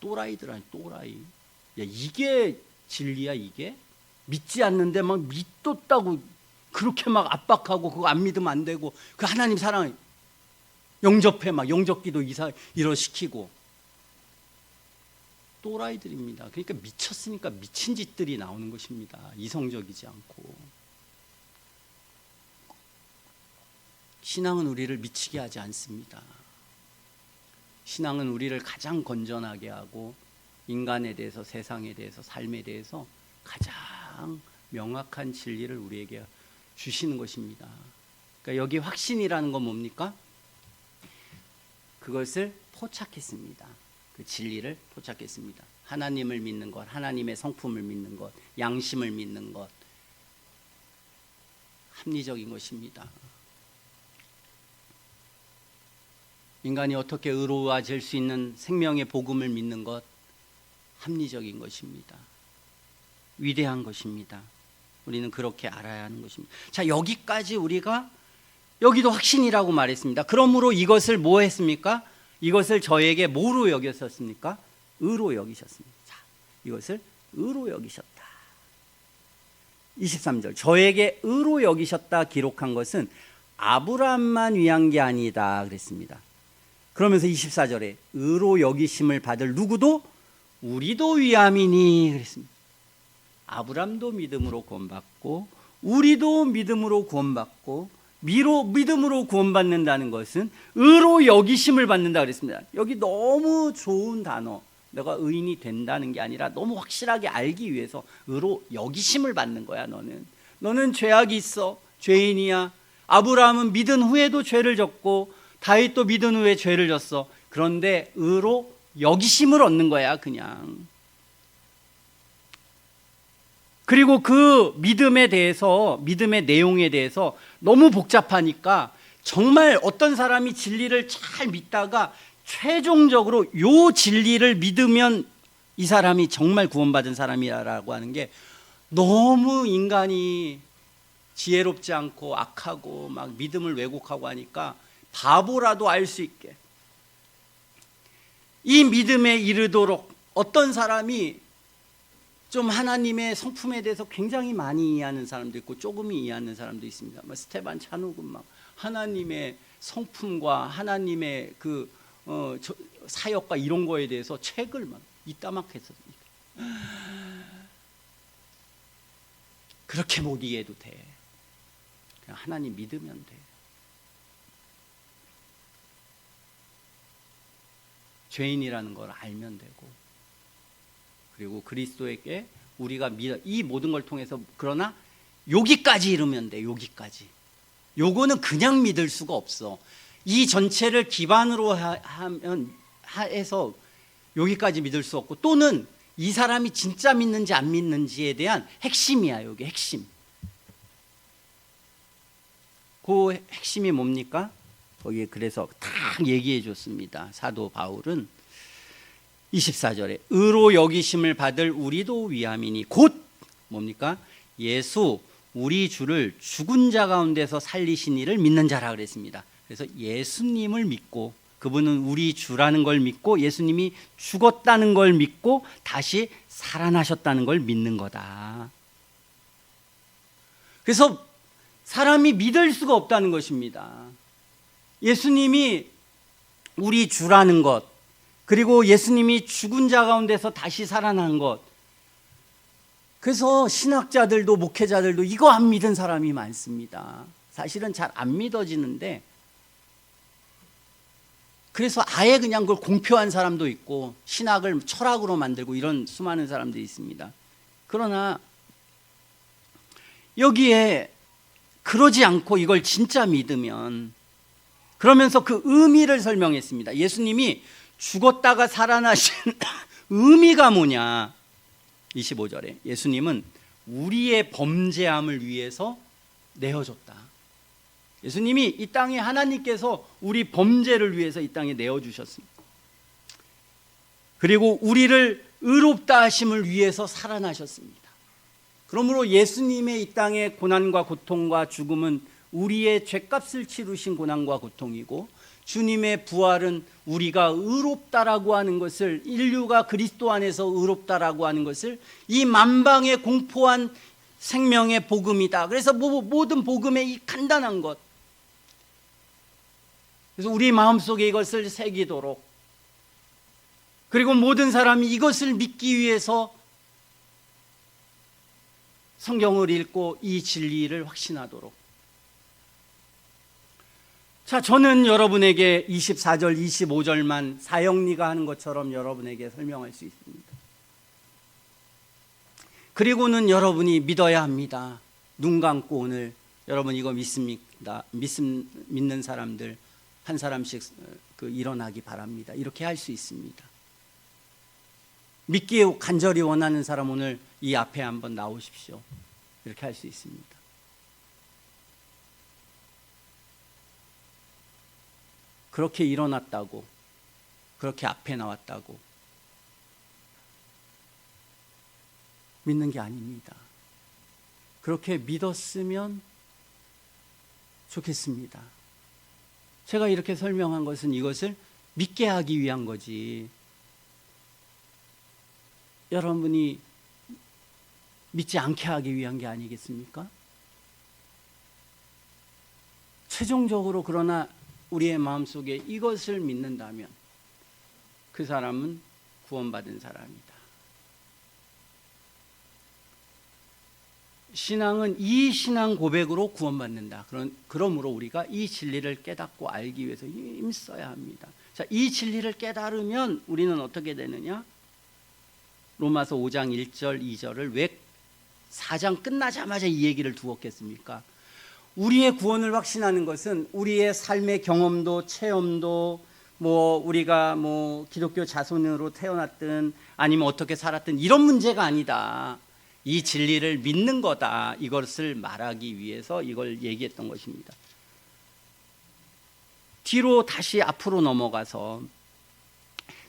또라이들 아니 또라이. 야, 이게 진리야 이게? 믿지 않는데 막 믿었다고 그렇게 막 압박하고 그거 안 믿으면 안 되고 그 하나님 사랑 영접해 막 영접기도 일어시키고 또라이들입니다. 그러니까 미쳤으니까 미친 짓들이 나오는 것입니다. 이성적이지 않고. 신앙은 우리를 미치게 하지 않습니다. 신앙은 우리를 가장 건전하게 하고 인간에 대해서 세상에 대해서 삶에 대해서 가장 명확한 진리를 우리에게 주시는 것입니다. 그러니까 여기 확신이라는 건 뭡니까? 그것을 포착했습니다. 그 진리를 포착했습니다. 하나님을 믿는 것, 하나님의 성품을 믿는 것, 양심을 믿는 것, 합리적인 것입니다. 인간이 어떻게 의로워질 수 있는 생명의 복음을 믿는 것, 합리적인 것입니다. 위대한 것입니다. 우리는 그렇게 알아야 하는 것입니다. 자, 여기까지 우리가 여기도 확신이라고 말했습니다. 그러므로 이것을 뭐 했습니까? 이것을 저에게 뭐로 여기셨습니까? 의로 여기셨습니다. 자, 이것을 의로 여기셨다. 23절 저에게 의로 여기셨다 기록한 것은 아브라함만 위한 게 아니다 그랬습니다. 그러면서 24절에 의로 여기심을 받을 누구도 우리도 위함이니 그랬습니다. 아브라함도 믿음으로 구원받고 우리도 믿음으로 구원받고 믿음으로 구원받는다는 것은 의로 여기심을 받는다 그랬습니다. 여기 너무 좋은 단어, 내가 의인이 된다는 게 아니라 너무 확실하게 알기 위해서 의로 여기심을 받는 거야. 너는 죄악이 있어, 죄인이야. 아브라함은 믿은 후에도 죄를 졌고 다윗도 믿은 후에 죄를 졌어. 그런데 의로 여기심을 얻는 거야 그냥. 그리고 그 믿음에 대해서, 믿음의 내용에 대해서 너무 복잡하니까 정말 어떤 사람이 진리를 잘 믿다가 최종적으로 요 진리를 믿으면 이 사람이 정말 구원받은 사람이라고 하는 게 너무 인간이 지혜롭지 않고 악하고 막 믿음을 왜곡하고 하니까 바보라도 알 수 있게 이 믿음에 이르도록 어떤 사람이 좀 하나님의 성품에 대해서 굉장히 많이 이해하는 사람도 있고 조금 이해하는 사람도 있습니다. 스테반 찬욱은 막 하나님의 성품과 하나님의 그 사역과 이런 거에 대해서 책을 막 이따막 했었습니다. 그렇게 못 이해해도 돼. 그냥 하나님 믿으면 돼. 죄인이라는 걸 알면 되고 그리고 그리스도에게 우리가 믿어 이 모든 걸 통해서 그러나 여기까지 이르면 돼. 여기까지. 요거는 그냥 믿을 수가 없어. 이 전체를 기반으로 해서 여기까지 믿을 수 없고 또는 이 사람이 진짜 믿는지 안 믿는지에 대한 핵심이야. 여기 핵심. 그 핵심이 뭡니까? 거기에 그래서 딱 얘기해 줬습니다. 사도 바울은 24절에 의로 여기심을 받을 우리도 위함이니 곧 뭡니까? 예수 우리 주를 죽은 자 가운데서 살리신 이를 믿는 자라 그랬습니다. 그래서 예수님을 믿고 그분은 우리 주라는 걸 믿고 예수님이 죽었다는 걸 믿고 다시 살아나셨다는 걸 믿는 거다. 그래서 사람이 믿을 수가 없다는 것입니다. 예수님이 우리 주라는 것 그리고 예수님이 죽은 자 가운데서 다시 살아난 것. 그래서 신학자들도 목회자들도 이거 안 믿은 사람이 많습니다. 사실은 잘 안 믿어지는데 그래서 아예 그냥 그걸 공표한 사람도 있고 신학을 철학으로 만들고 이런 수많은 사람들이 있습니다. 그러나 여기에 그러지 않고 이걸 진짜 믿으면, 그러면서 그 의미를 설명했습니다. 예수님이 죽었다가 살아나신 의미가 뭐냐. 25절에 예수님은 우리의 범죄함을 위해서 내어줬다. 예수님이 이 땅에, 하나님께서 우리 범죄를 위해서 이 땅에 내어주셨습니다. 그리고 우리를 의롭다 하심을 위해서 살아나셨습니다. 그러므로 예수님의 이 땅의 고난과 고통과 죽음은 우리의 죄값을 치르신 고난과 고통이고, 주님의 부활은 우리가 의롭다라고 하는 것을, 인류가 그리스도 안에서 의롭다라고 하는 것을 이 만방에 공포한 생명의 복음이다. 그래서 모든 복음의 이 간단한 것, 그래서 우리 마음속에 이것을 새기도록, 그리고 모든 사람이 이것을 믿기 위해서 성경을 읽고 이 진리를 확신하도록. 자, 저는 여러분에게 24절, 25절만 사형리가 하는 것처럼 여러분에게 설명할 수 있습니다. 그리고는 여러분이 믿어야 합니다. 눈 감고 오늘 여러분 이거 믿습니까? 믿는 사람들 한 사람씩 일어나기 바랍니다. 이렇게 할 수 있습니다. 믿기에 간절히 원하는 사람 오늘 이 앞에 한번 나오십시오. 이렇게 할 수 있습니다. 그렇게 일어났다고, 그렇게 앞에 나왔다고 믿는 게 아닙니다. 그렇게 믿었으면 좋겠습니다. 제가 이렇게 설명한 것은 이것을 믿게 하기 위한 거지, 여러분이 믿지 않게 하기 위한 게 아니겠습니까? 최종적으로 그러나 우리의 마음속에 이것을 믿는다면 그 사람은 구원받은 사람이다. 신앙은 이 신앙 고백으로 구원받는다. 그러므로 우리가 이 진리를 깨닫고 알기 위해서 힘써야 합니다. 자, 이 진리를 깨달으면 우리는 어떻게 되느냐? 로마서 5장 1절 2절을 왜 4장 끝나자마자 이 얘기를 두었겠습니까? 우리의 구원을 확신하는 것은 우리의 삶의 경험도 체험도 우리가 기독교 자손으로 태어났든 아니면 어떻게 살았든 이런 문제가 아니다. 이 진리를 믿는 거다. 이것을 말하기 위해서 이걸 얘기했던 것입니다. 뒤로 다시 앞으로 넘어가서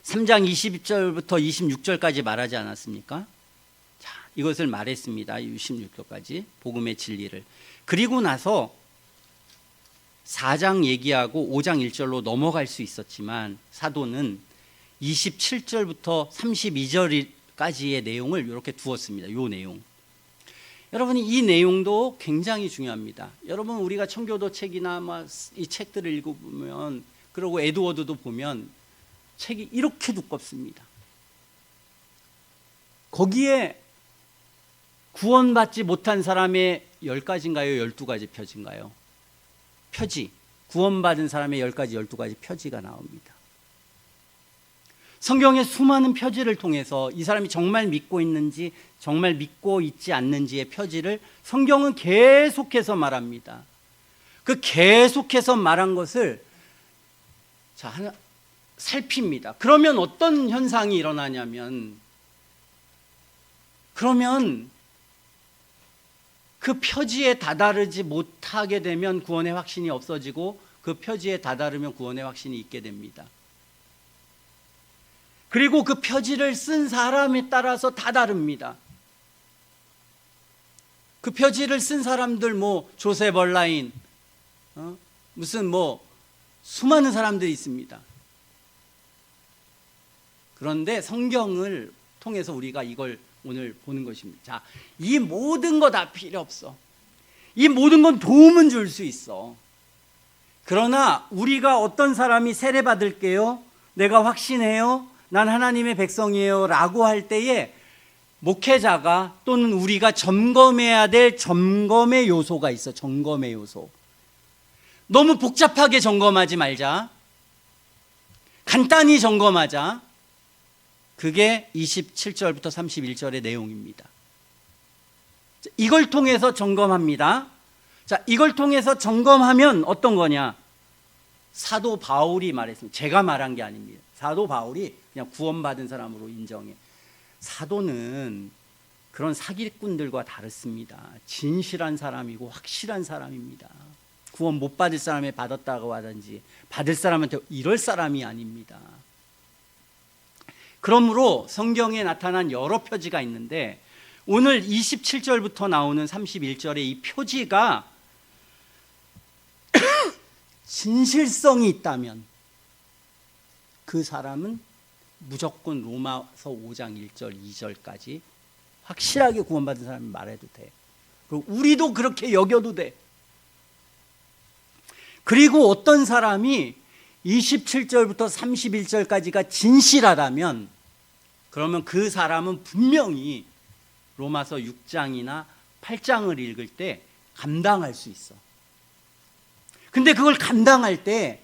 3장 20절부터 26절까지 말하지 않았습니까? 자, 이것을 말했습니다. 26절까지 복음의 진리를. 그리고 나서 4장 얘기하고 5장 1절로 넘어갈 수 있었지만 사도는 27절부터 32절까지의 내용을 이렇게 두었습니다. 이 내용. 여러분이 이 내용도 굉장히 중요합니다. 여러분 우리가 청교도 책이나 이 책들을 읽어보면, 그리고 에드워드도 보면 책이 이렇게 두껍습니다. 거기에 구원받지 못한 사람의 10가지인가요? 12가지 표지인가요? 표지. 구원받은 사람의 10가지, 12가지 표지가 나옵니다. 성경의 수많은 표지를 통해서 이 사람이 정말 믿고 있는지, 정말 믿고 있지 않는지의 표지를 성경은 계속해서 말합니다. 그 계속해서 말한 것을 하나 살핍니다. 그러면 어떤 현상이 일어나냐면, 그러면 그 표지에 다다르지 못하게 되면 구원의 확신이 없어지고, 그 표지에 다다르면 구원의 확신이 있게 됩니다. 그리고 그 표지를 쓴 사람에 따라서 다 다릅니다. 그 표지를 쓴 사람들 조셉 얼라인, 무슨 수많은 사람들이 있습니다. 그런데 성경을 통해서 우리가 이걸 오늘 보는 것입니다. 자, 이 모든 거 다 필요 없어. 이 모든 건 도움은 줄 수 있어. 그러나 우리가 어떤 사람이 세례 받을게요, 내가 확신해요, 난 하나님의 백성이에요 라고 할 때에 목회자가 또는 우리가 점검해야 될 점검의 요소가 있어. 점검의 요소. 너무 복잡하게 점검하지 말자. 간단히 점검하자. 그게 27절부터 31절의 내용입니다. 이걸 통해서 점검합니다. 자, 이걸 통해서 점검하면 어떤 거냐? 사도 바울이 말했습니다. 제가 말한 게 아닙니다. 사도 바울이 그냥 구원받은 사람으로 인정해. 사도는 그런 사기꾼들과 다릅니다. 진실한 사람이고 확실한 사람입니다. 구원 못 받을 사람에 받았다고 하든지 받을 사람한테 이럴 사람이 아닙니다. 그러므로 성경에 나타난 여러 표지가 있는데 오늘 27절부터 나오는 31절의 이 표지가 진실성이 있다면 그 사람은 무조건 로마서 5장 1절 2절까지 확실하게 구원받은 사람이 말해도 돼. 그리고 우리도 그렇게 여겨도 돼. 그리고 어떤 사람이 27절부터 31절까지가 진실하다면 그러면 그 사람은 분명히 로마서 6장이나 8장을 읽을 때 감당할 수 있어. 근데 그걸 감당할 때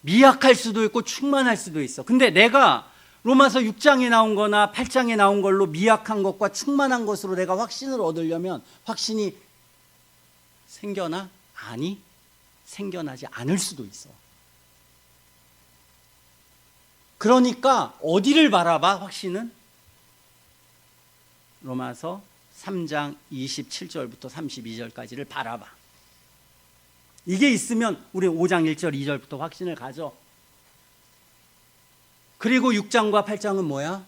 미약할 수도 있고 충만할 수도 있어. 근데 내가 로마서 6장에 나온 거나 8장에 나온 걸로 미약한 것과 충만한 것으로 내가 확신을 얻으려면 확신이 생겨나? 아니, 생겨나지 않을 수도 있어. 그러니까 어디를 바라봐? 확신은? 로마서 3장 27절부터 32절까지를 바라봐. 이게 있으면 우리 5장 1절 2절부터 확신을 가져. 그리고 6장과 8장은 뭐야?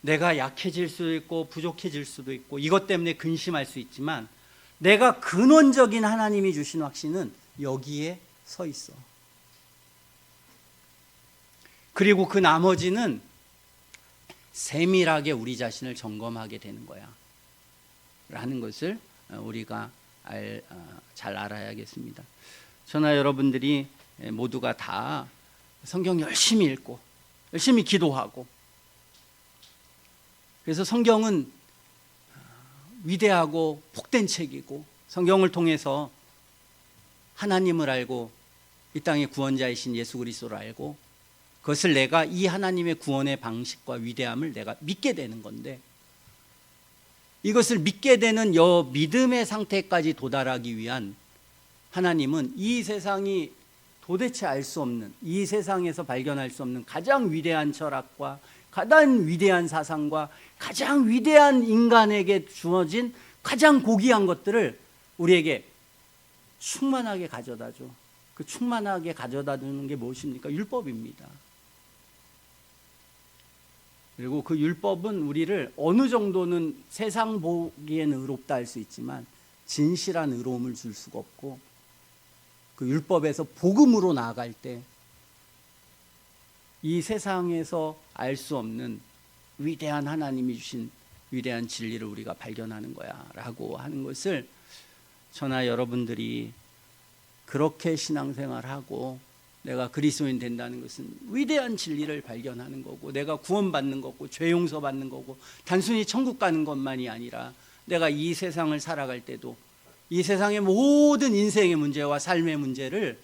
내가 약해질 수도 있고 부족해질 수도 있고 이것 때문에 근심할 수 있지만 내가 근원적인 하나님이 주신 확신은 여기에 서 있어. 그리고 그 나머지는 세밀하게 우리 자신을 점검하게 되는 거야 라는 것을 우리가 잘 알아야겠습니다. 저나 여러분들이 모두가 다 성경 열심히 읽고 열심히 기도하고 그래서 성경은 위대하고 복된 책이고 성경을 통해서 하나님을 알고 이 땅의 구원자이신 예수 그리스도를 알고 그것을 내가 이 하나님의 구원의 방식과 위대함을 내가 믿게 되는 건데 이것을 믿게 되는 믿음의 상태까지 도달하기 위한 하나님은 이 세상이 도대체 알 수 없는 이 세상에서 발견할 수 없는 가장 위대한 철학과 가장 위대한 사상과 가장 위대한 인간에게 주어진 가장 고귀한 것들을 우리에게 충만하게 가져다 줘. 그 충만하게 가져다 주는 게 무엇입니까? 율법입니다. 그리고 그 율법은 우리를 어느 정도는 세상 보기에는 의롭다 할 수 있지만 진실한 의로움을 줄 수가 없고 그 율법에서 복음으로 나아갈 때 이 세상에서 알 수 없는 위대한 하나님이 주신 위대한 진리를 우리가 발견하는 거야 라고 하는 것을 저나 여러분들이 그렇게 신앙생활하고 내가 그리스도인 된다는 것은 위대한 진리를 발견하는 거고 내가 구원받는 거고 죄 용서받는 거고 단순히 천국 가는 것만이 아니라 내가 이 세상을 살아갈 때도 이 세상의 모든 인생의 문제와 삶의 문제를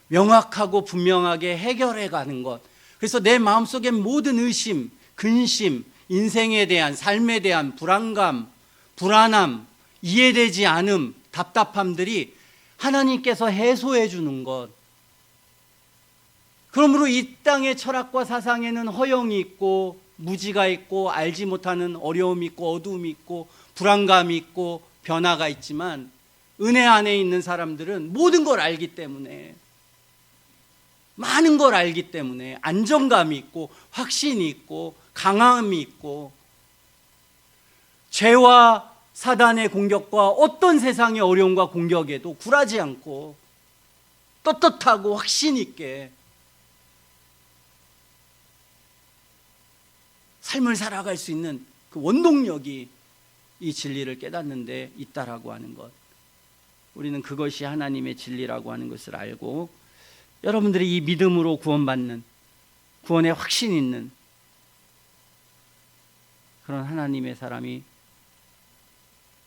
명확하고 분명하게 해결해 가는 것. 그래서 내 마음속에 모든 의심, 근심, 인생에 대한 삶에 대한 불안감, 불안함, 이해되지 않음, 답답함들이 하나님께서 해소해 주는 것. 그러므로 이 땅의 철학과 사상에는 허영이 있고 무지가 있고 알지 못하는 어려움이 있고 어두움이 있고 불안감이 있고 변화가 있지만 은혜 안에 있는 사람들은 모든 걸 알기 때문에 많은 걸 알기 때문에 안정감이 있고 확신이 있고 강함이 있고 죄와 사단의 공격과 어떤 세상의 어려움과 공격에도 굴하지 않고 떳떳하고 확신 있게 삶을 살아갈 수 있는 그 원동력이 이 진리를 깨닫는 데 있다라고 하는 것. 우리는 그것이 하나님의 진리라고 하는 것을 알고 여러분들이 이 믿음으로 구원받는 구원의 확신 있는 그런 하나님의 사람이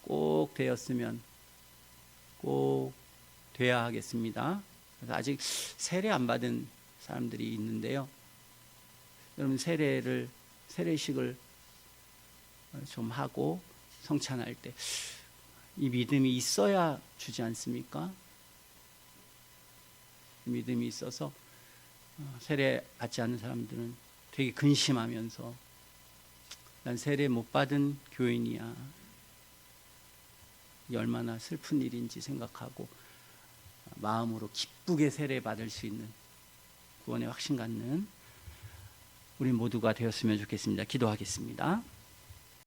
꼭 되었으면 꼭 돼야 하겠습니다. 그래서 아직 세례 안 받은 사람들이 있는데요. 여러분 세례식을 좀 하고 성찬할 때 이 믿음이 있어야 주지 않습니까? 믿음이 있어서 세례 받지 않는 사람들은 되게 근심하면서 난 세례 못 받은 교인이야. 이게 얼마나 슬픈 일인지 생각하고 마음으로 기쁘게 세례 받을 수 있는 구원의 확신 갖는 우리 모두가 되었으면 좋겠습니다. 기도하겠습니다.